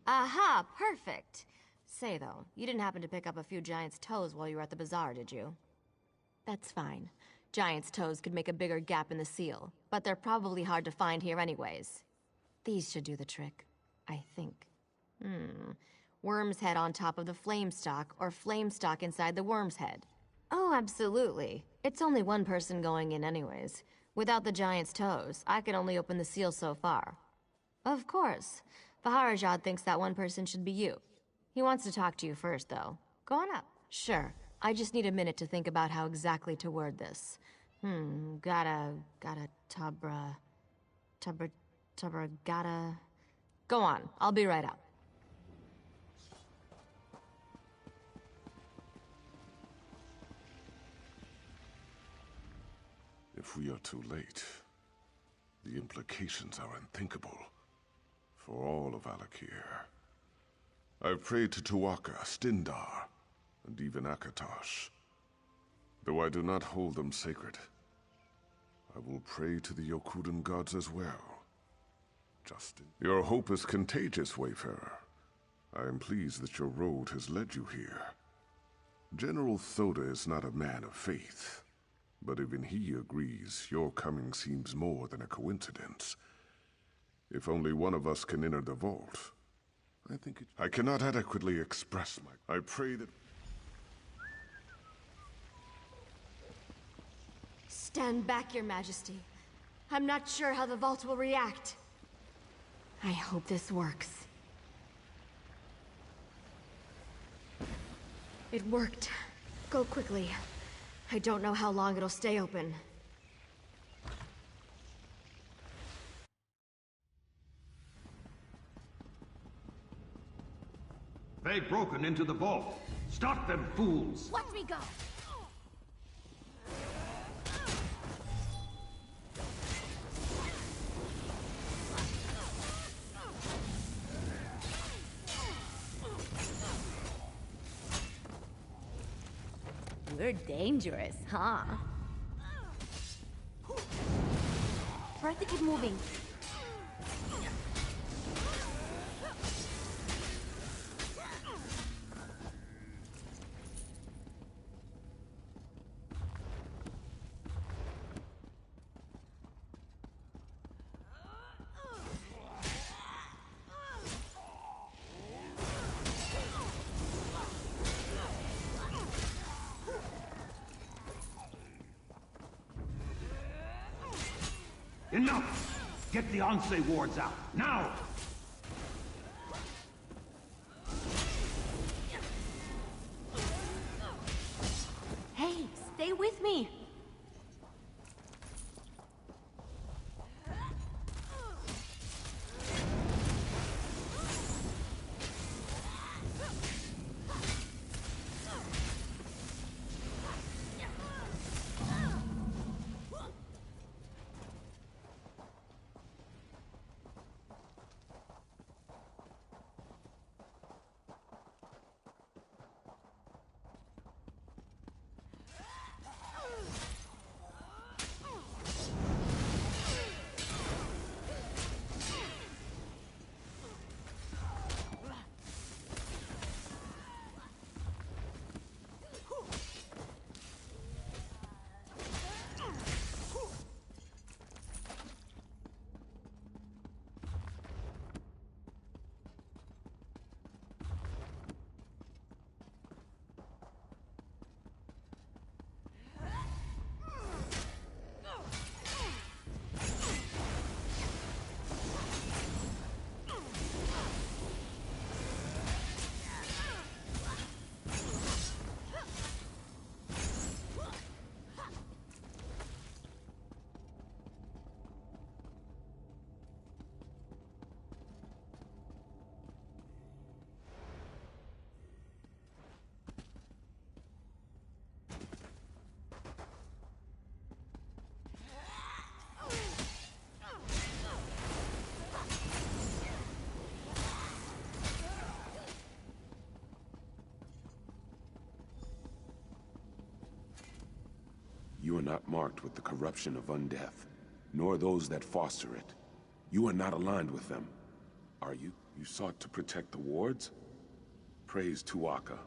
Aha, perfect. Say, though, you didn't happen to pick up a few giant's toes while you were at the bazaar, did you? That's fine. Giant's toes could make a bigger gap in the seal, but they're probably hard to find here anyways. These should do the trick, I think. Worm's head on top of the flame stalk, or flame stalk inside the worm's head. Oh, absolutely. It's only one person going in anyways. Without the giant's toes, I could only open the seal so far. Of course. Faharajad thinks that one person should be you. He wants to talk to you first, though. Go on up. Sure. I just need a minute to think about how exactly to word this. Gotta, gotta... Go on, I'll be right up. If we are too late, the implications are unthinkable for all of Alakir. I've prayed to Tuaka, Stindar, and even Akatosh. Though I do not hold them sacred, I will pray to the Yokudan gods as well. Justin, your hope is contagious, Wayfarer. I am pleased that your road has led you here. General Thoda is not a man of faith, but even he agrees your coming seems more than a coincidence. If only one of us can enter the vault, I cannot adequately express I pray that... Stand back, Your Majesty. I'm not sure how the vault will react. I hope this works. It worked. Go quickly. I don't know how long it'll stay open. They've broken into the vault. Stop them, fools! Let me go! You're dangerous, huh? Try to keep moving. Enough! Get the Onse wards out, now! Hey, stay with me! you are not marked with the corruption of undeath, nor those that foster it. You are not aligned with them, are you? You sought to protect the wards? Praise Tuatha.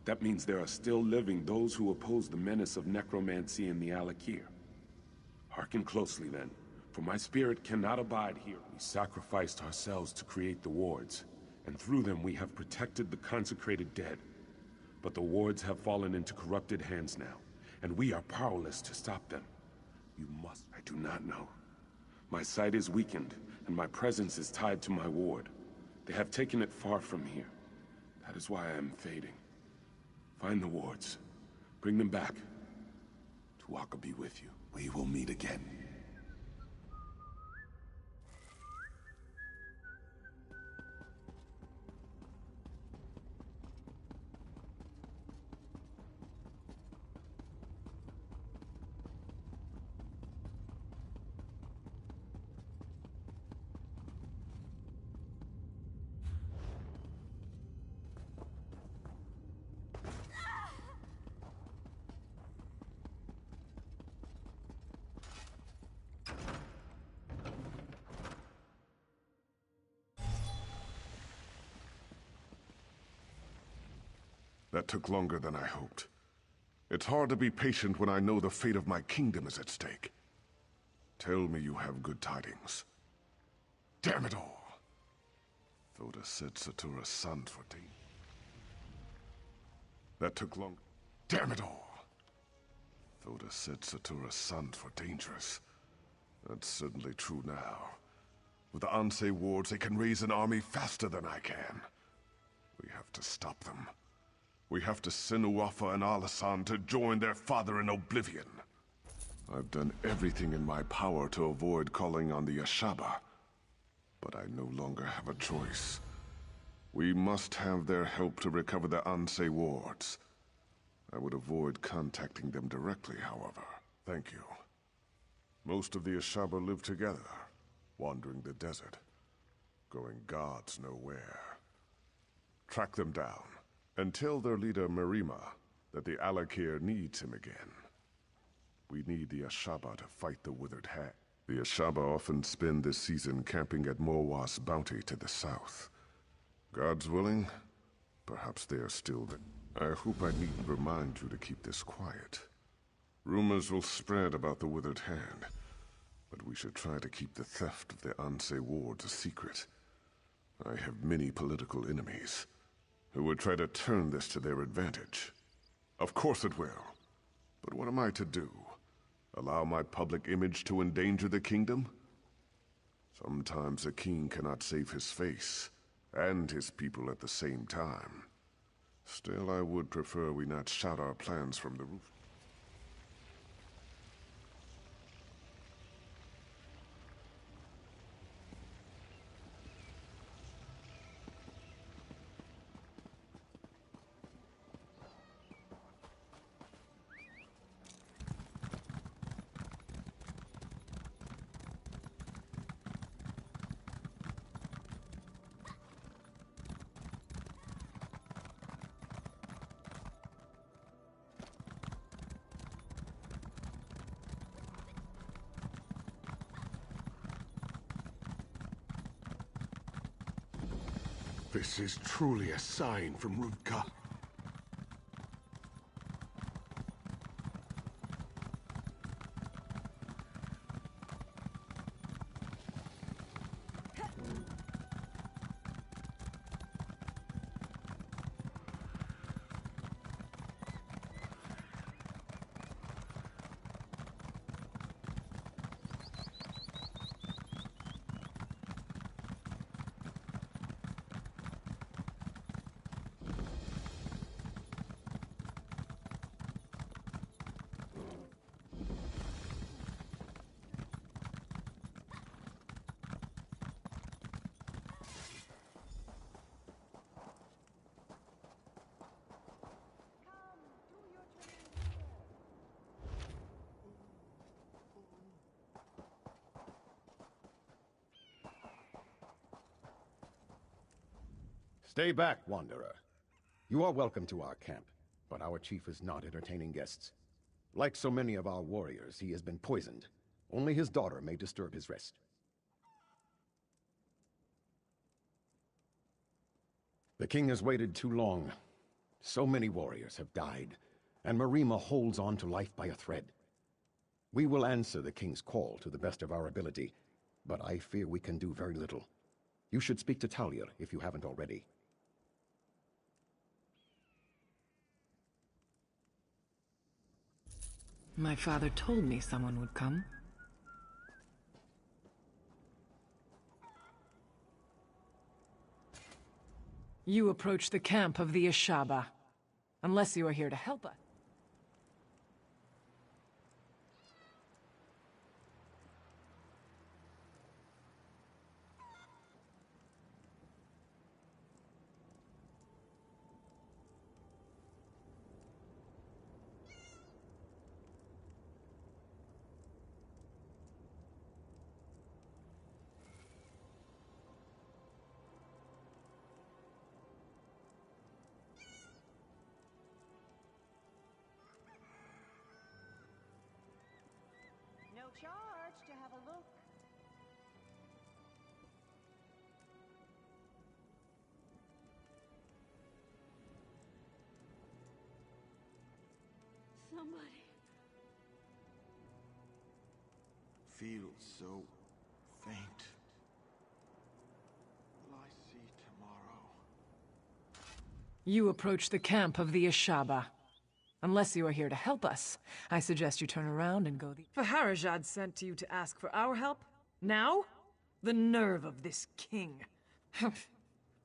That means there are still living those who oppose the menace of necromancy in the Alik'r. Hearken closely then, for my spirit cannot abide here. We sacrificed ourselves to create the wards, and through them we have protected the consecrated dead. But the wards have fallen into corrupted hands now, and we are powerless to stop them. You must... I do not know. My sight is weakened, and my presence is tied to my ward. They have taken it far from here. That is why I am fading. Find the wards. Bring them back. Tuatha be with you. We will meet again. That took longer than I hoped. It's hard to be patient when I know the fate of my kingdom is at stake. Tell me you have good tidings. Damn it all! Thoda said Satura's son for danger. That took long. Damn it all! Thoda said Satura's sons were dangerous. That's certainly true now. With the Anshe wards, they can raise an army faster than I can. We have to stop them. We have to send Uafa and Alasan to join their father in oblivion. I've done everything in my power to avoid calling on the Ashaba. But I no longer have a choice. We must have their help to recover the Anshe wards. I would avoid contacting them directly, however. Thank you. Most of the Ashaba live together, wandering the desert, going gods know where. Track them down, and tell their leader Marima that the Alik'r needs him again. We need the Ashaba to fight the Withered Hag. The Ashaba often spend this season camping at Morwas Bounty to the south. God's willing, perhaps they are still there. I hope I needn't remind you to keep this quiet. Rumors will spread about the Withered Hand, but we should try to keep the theft of the Anshe wards a secret. I have many political enemies who would try to turn this to their advantage. Of course it will. But what am I to do? Allow my public image to endanger the kingdom? Sometimes a king cannot save his face and his people at the same time. Still, I would prefer we not shout our plans from the roof. This is truly a sign from Rutger. Stay back, Wanderer. You are welcome to our camp, but our chief is not entertaining guests. Like so many of our warriors, he has been poisoned. Only his daughter may disturb his rest. The king has waited too long. So many warriors have died, and Marima holds on to life by a thread. We will answer the king's call to the best of our ability, but I fear we can do very little. You should speak to Talia if you haven't already. My father told me someone would come. You approach the camp of the Ashaba. Unless you are here to help us. No charge to have a look. Somebody. Feel so faint. Will I see tomorrow? You approach the camp of the Ashaba. Unless you are here to help us, I suggest you turn around and go the— Faharajad sent to you to ask for our help? Now? The nerve of this king.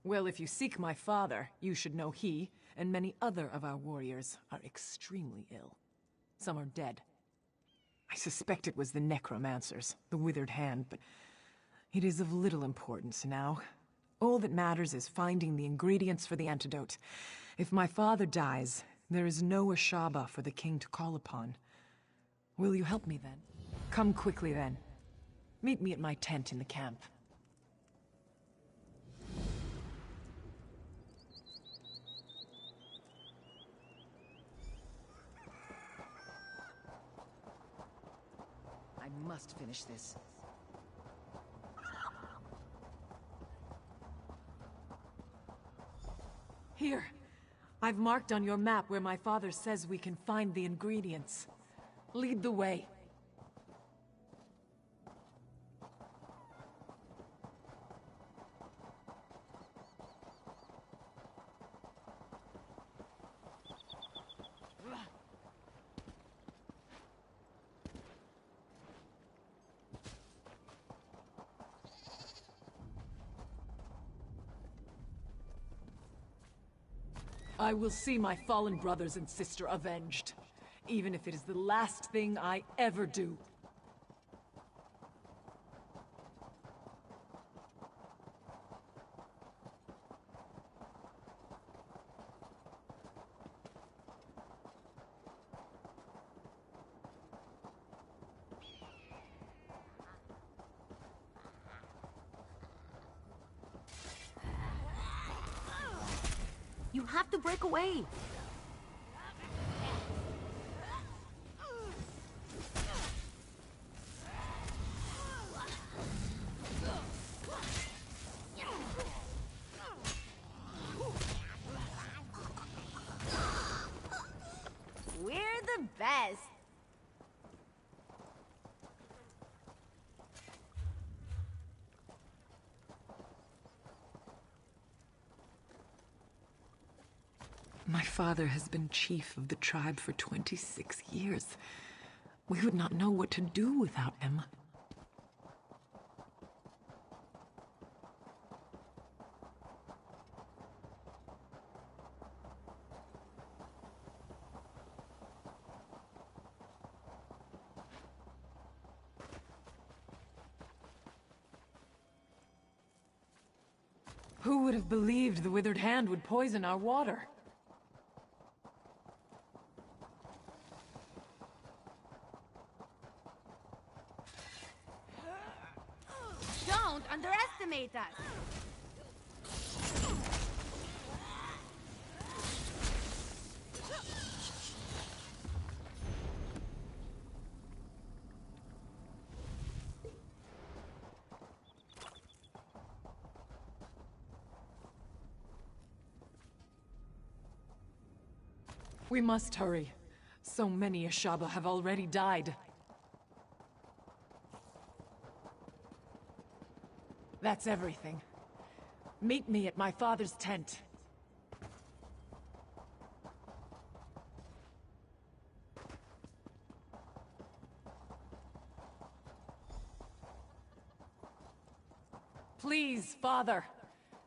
Well, if you seek my father, you should know he and many other of our warriors are extremely ill. Some are dead. I suspect it was the necromancers, the withered hand, but it is of little importance now. All that matters is finding the ingredients for the antidote. If my father dies, there is no Ashaba for the king to call upon. Will you help me then? Come quickly then. Meet me at my tent in the camp. I must finish this. Here. I've marked on your map where my father says we can find the ingredients. Lead the way. I will see my fallen brothers and sister avenged, even if it is the last thing I ever do. You have to break away. We're the best. My father has been chief of the tribe for 26 years. We would not know what to do without him. Who would have believed the withered hand would poison our water? Don't underestimate us. We must hurry. So many Ashaba have already died. That's everything. Meet me at my father's tent. Please, Father.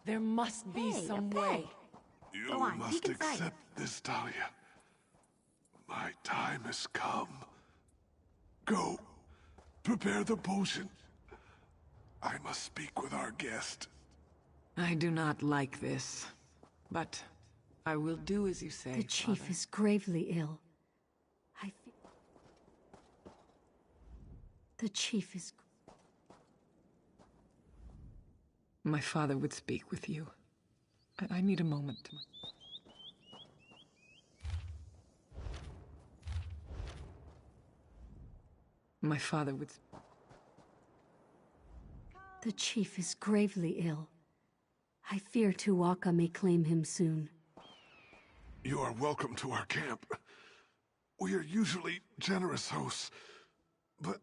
There must be some way. You must accept this, Talia. My time has come. Go. Prepare the potion. I must speak with our guest. I do not like this, but I will do as you say, The chief Father. is gravely ill. The chief is... My father would speak with you. I need a moment to... My father would... The chief is gravely ill. I fear Tuwaka may claim him soon. You are welcome to our camp. We are usually generous hosts, but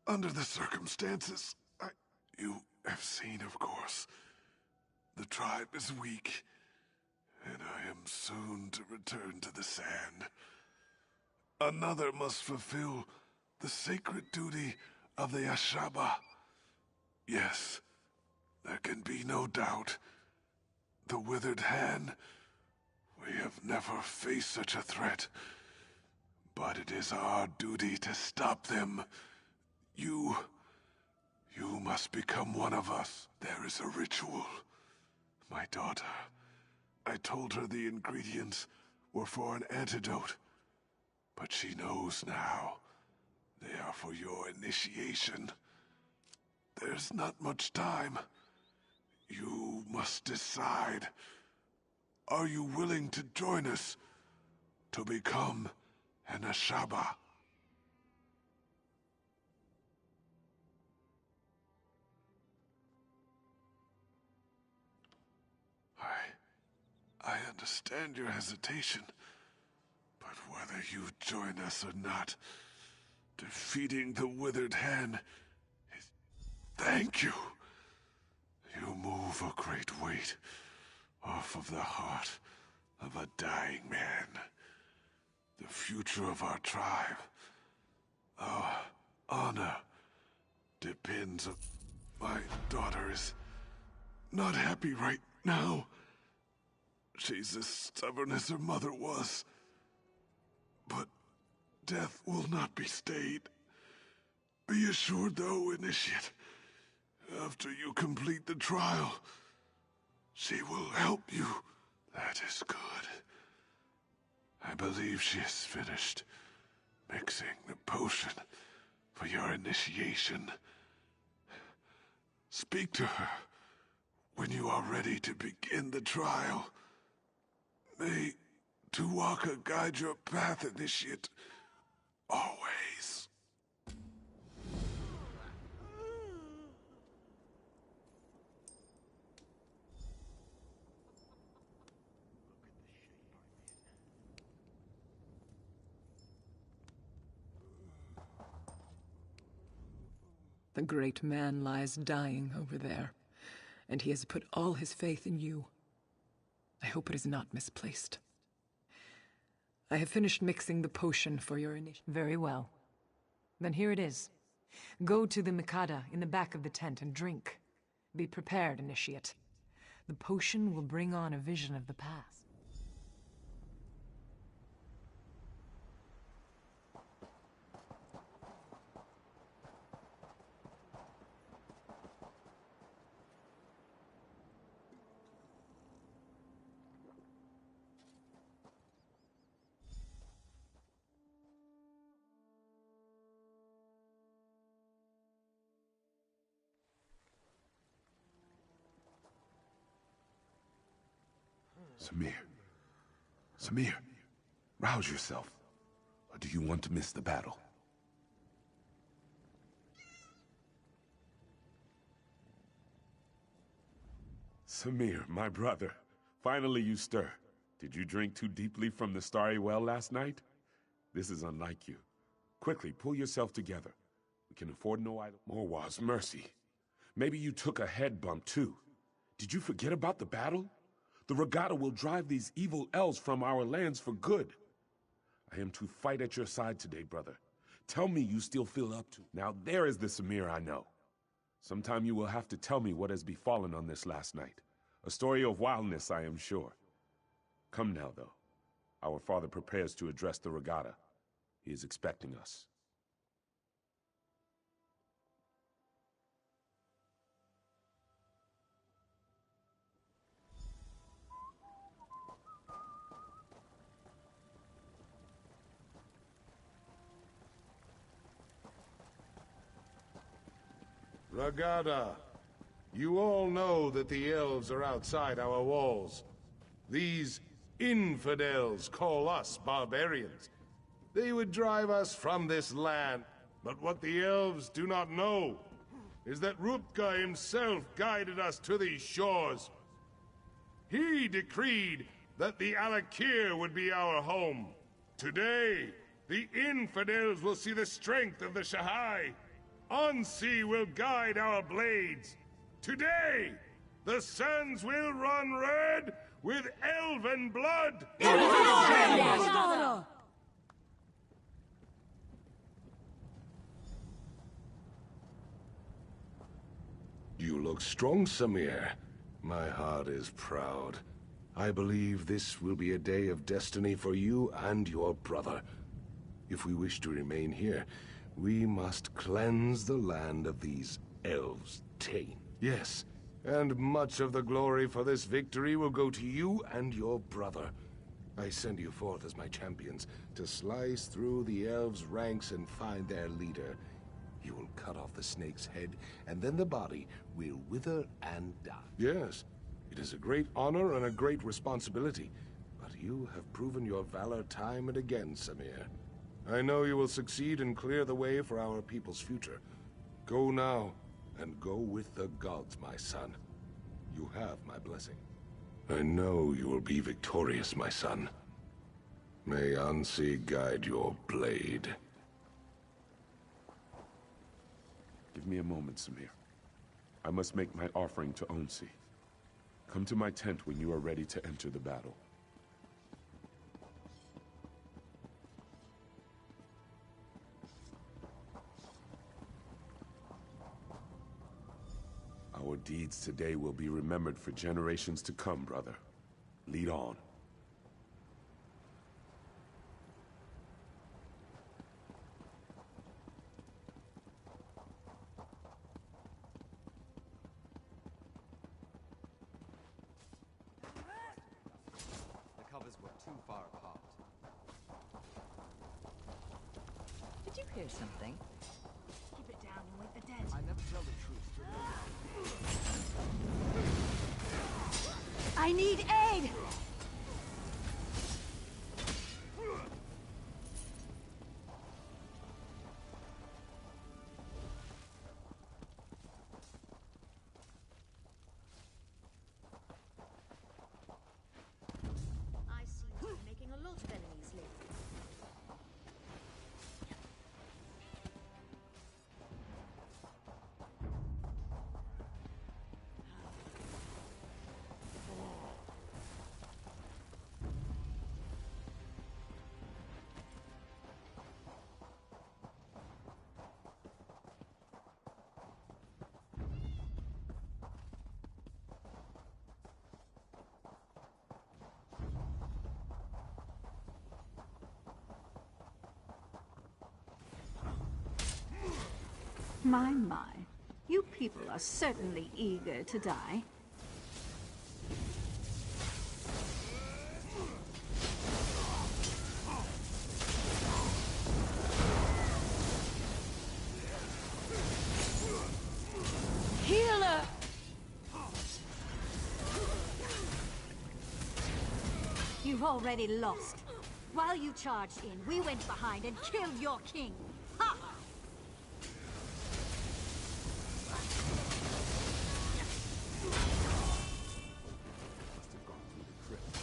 under the circumstances, you have seen, of course. The tribe is weak, and I am soon to return to the sand. Another must fulfill the sacred duty of the Ashaba. Yes, there can be no doubt. The Withered Hand, we have never faced such a threat. But it is our duty to stop them. You must become one of us. There is a ritual. My daughter, I told her the ingredients were for an antidote. But she knows now. They are for your initiation. There's not much time. You must decide. Are you willing to join us to become an Ashaba? I understand your hesitation, but whether you join us or not, defeating the Withered Hand is... Thank you! You move a great weight off of the heart of a dying man. The future of our tribe, our honor, depends on... My daughter is not happy right now. She's as stubborn as her mother was. But death will not be stayed. Be assured, though, Initiate, after you complete the trial, she will help you. That is good. I believe she has finished mixing the potion for your initiation. Speak to her when you are ready to begin the trial. May Tuwaka guide your path, Initiate. Always. The great man lies dying over there, and he has put all his faith in you. I hope it is not misplaced. I have finished mixing the potion for your initiation. Very well. Then here it is. Go to the Mikada in the back of the tent and drink. Be prepared, Initiate. The potion will bring on a vision of the past. Samir, rouse yourself. Or do you want to miss the battle? Samir, my brother. Finally you stir. Did you drink too deeply from the starry well last night? This is unlike you. Quickly, pull yourself together. We can afford no idle. Morwaz, mercy. Maybe you took a head bump, too. Did you forget about the battle? The regatta will drive these evil elves from our lands for good. I am to fight at your side today, brother. Tell me you still feel up to. Now there is the Samir I know. Sometime you will have to tell me what has befallen on this last night. A story of wildness, I am sure. Come now, though. Our father prepares to address the regatta. He is expecting us. Regatta, you all know that the elves are outside our walls. These infidels call us barbarians. They would drive us from this land, but what the elves do not know is that Rupka himself guided us to these shores. He decreed that the Alakir would be our home. Today, the infidels will see the strength of the Shahai. Ansi will guide our blades. Today, the sands will run red with elven blood! You look strong, Samir. My heart is proud. I believe this will be a day of destiny for you and your brother. If we wish to remain here, we must cleanse the land of these elves' taint. Yes, and much of the glory for this victory will go to you and your brother. I send you forth as my champions to slice through the elves' ranks and find their leader. You will cut off the snake's head, and then the body will wither and die. Yes, it is a great honor and a great responsibility, but you have proven your valor time and again, Samir. I know you will succeed and clear the way for our people's future. Go now, and go with the gods, my son. You have my blessing. I know you will be victorious, my son. May Ansi guide your blade. Give me a moment, Samir. I must make my offering to Onsi. Come to my tent when you are ready to enter the battle. Our deeds today will be remembered for generations to come, brother. Lead on. The covers were too far apart. Did you hear something? Keep it down and wake the dead. I never tell the truth. I need aid! I seem to be making a lot of enemies lately. My, my. You people are certainly eager to die. Healer! You've already lost. While you charged in, we went behind and killed your king. Ha! Must have gone through the crypt.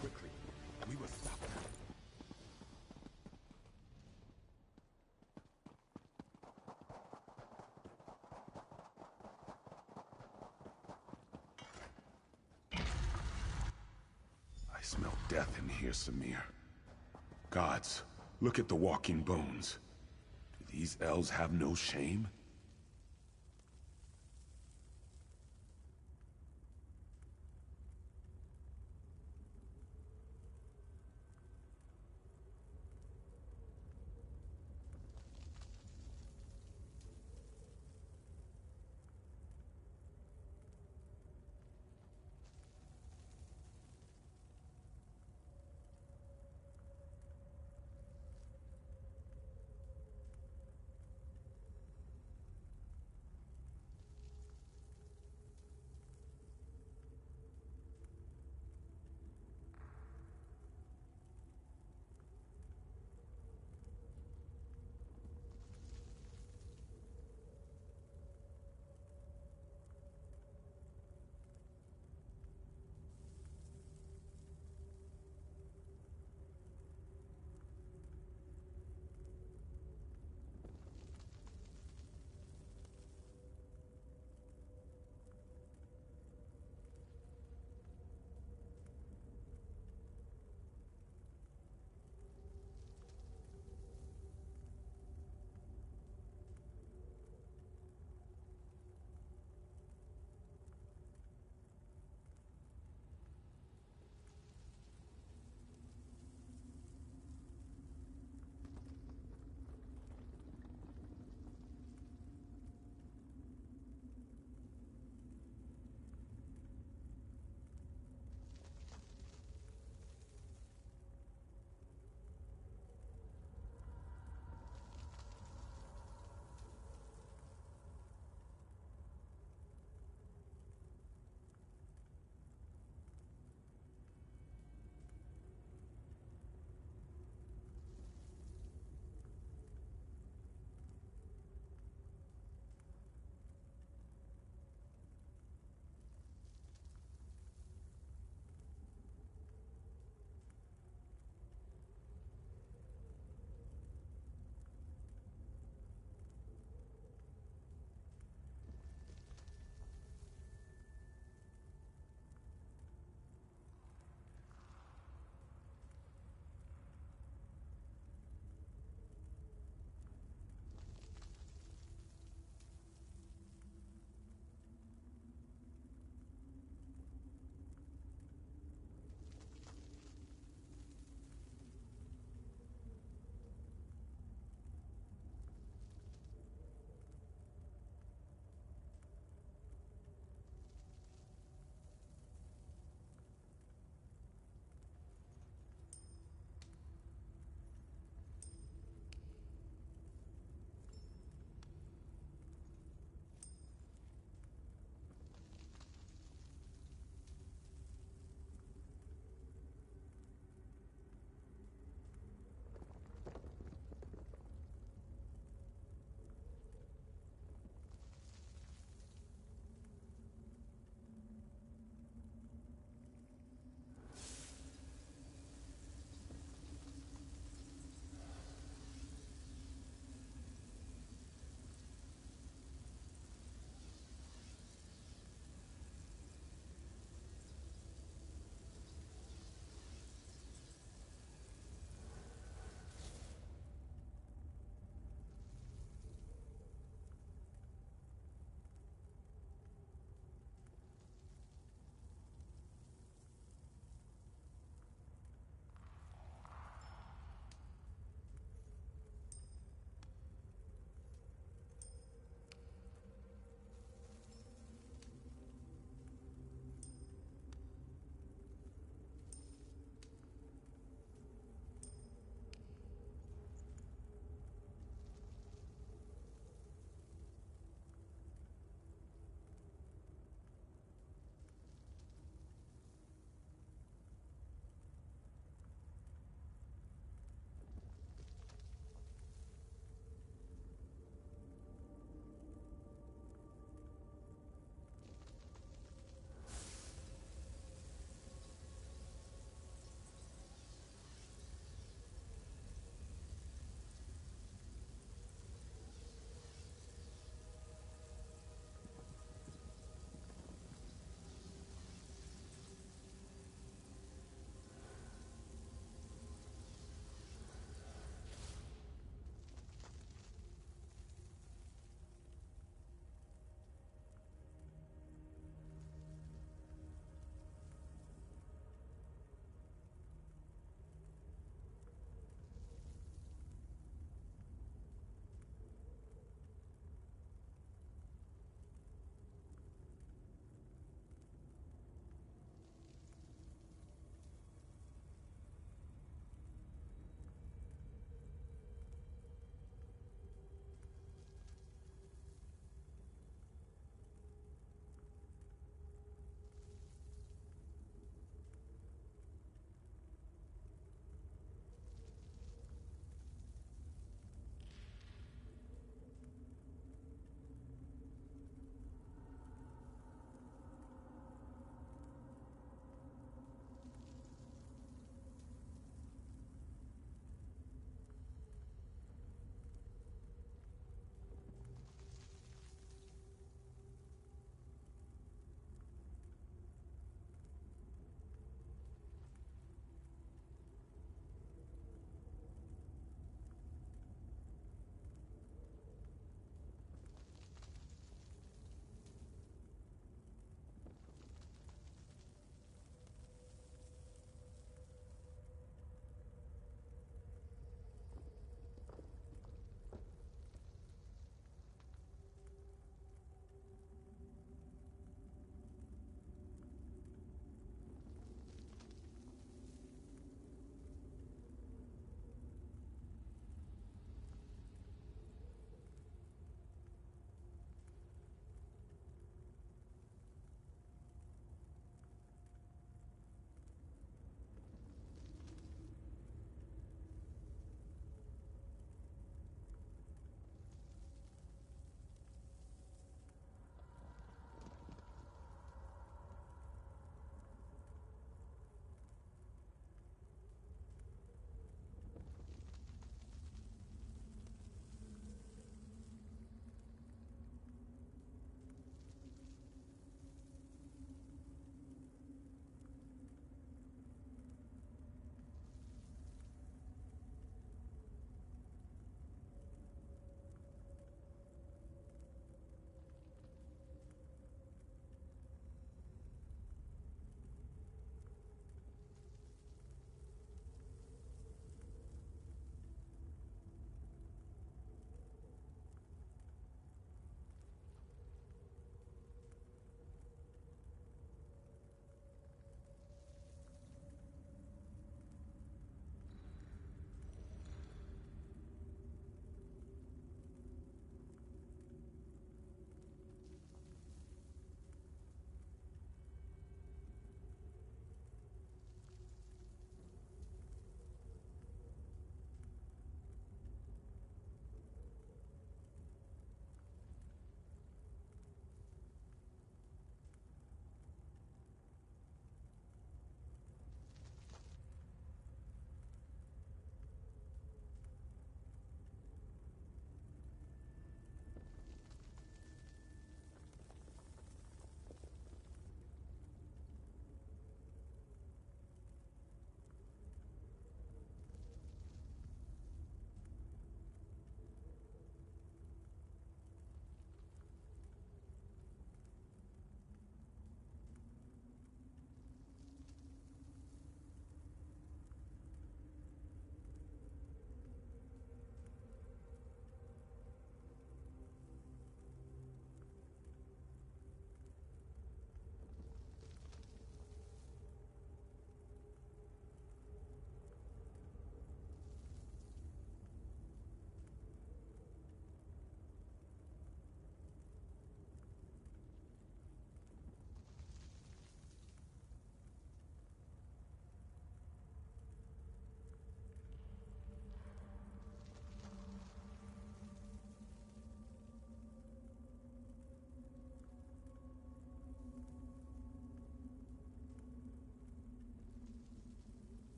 Quickly, death in here, Samir. Gods, look at the walking bones. Do these elves have no shame?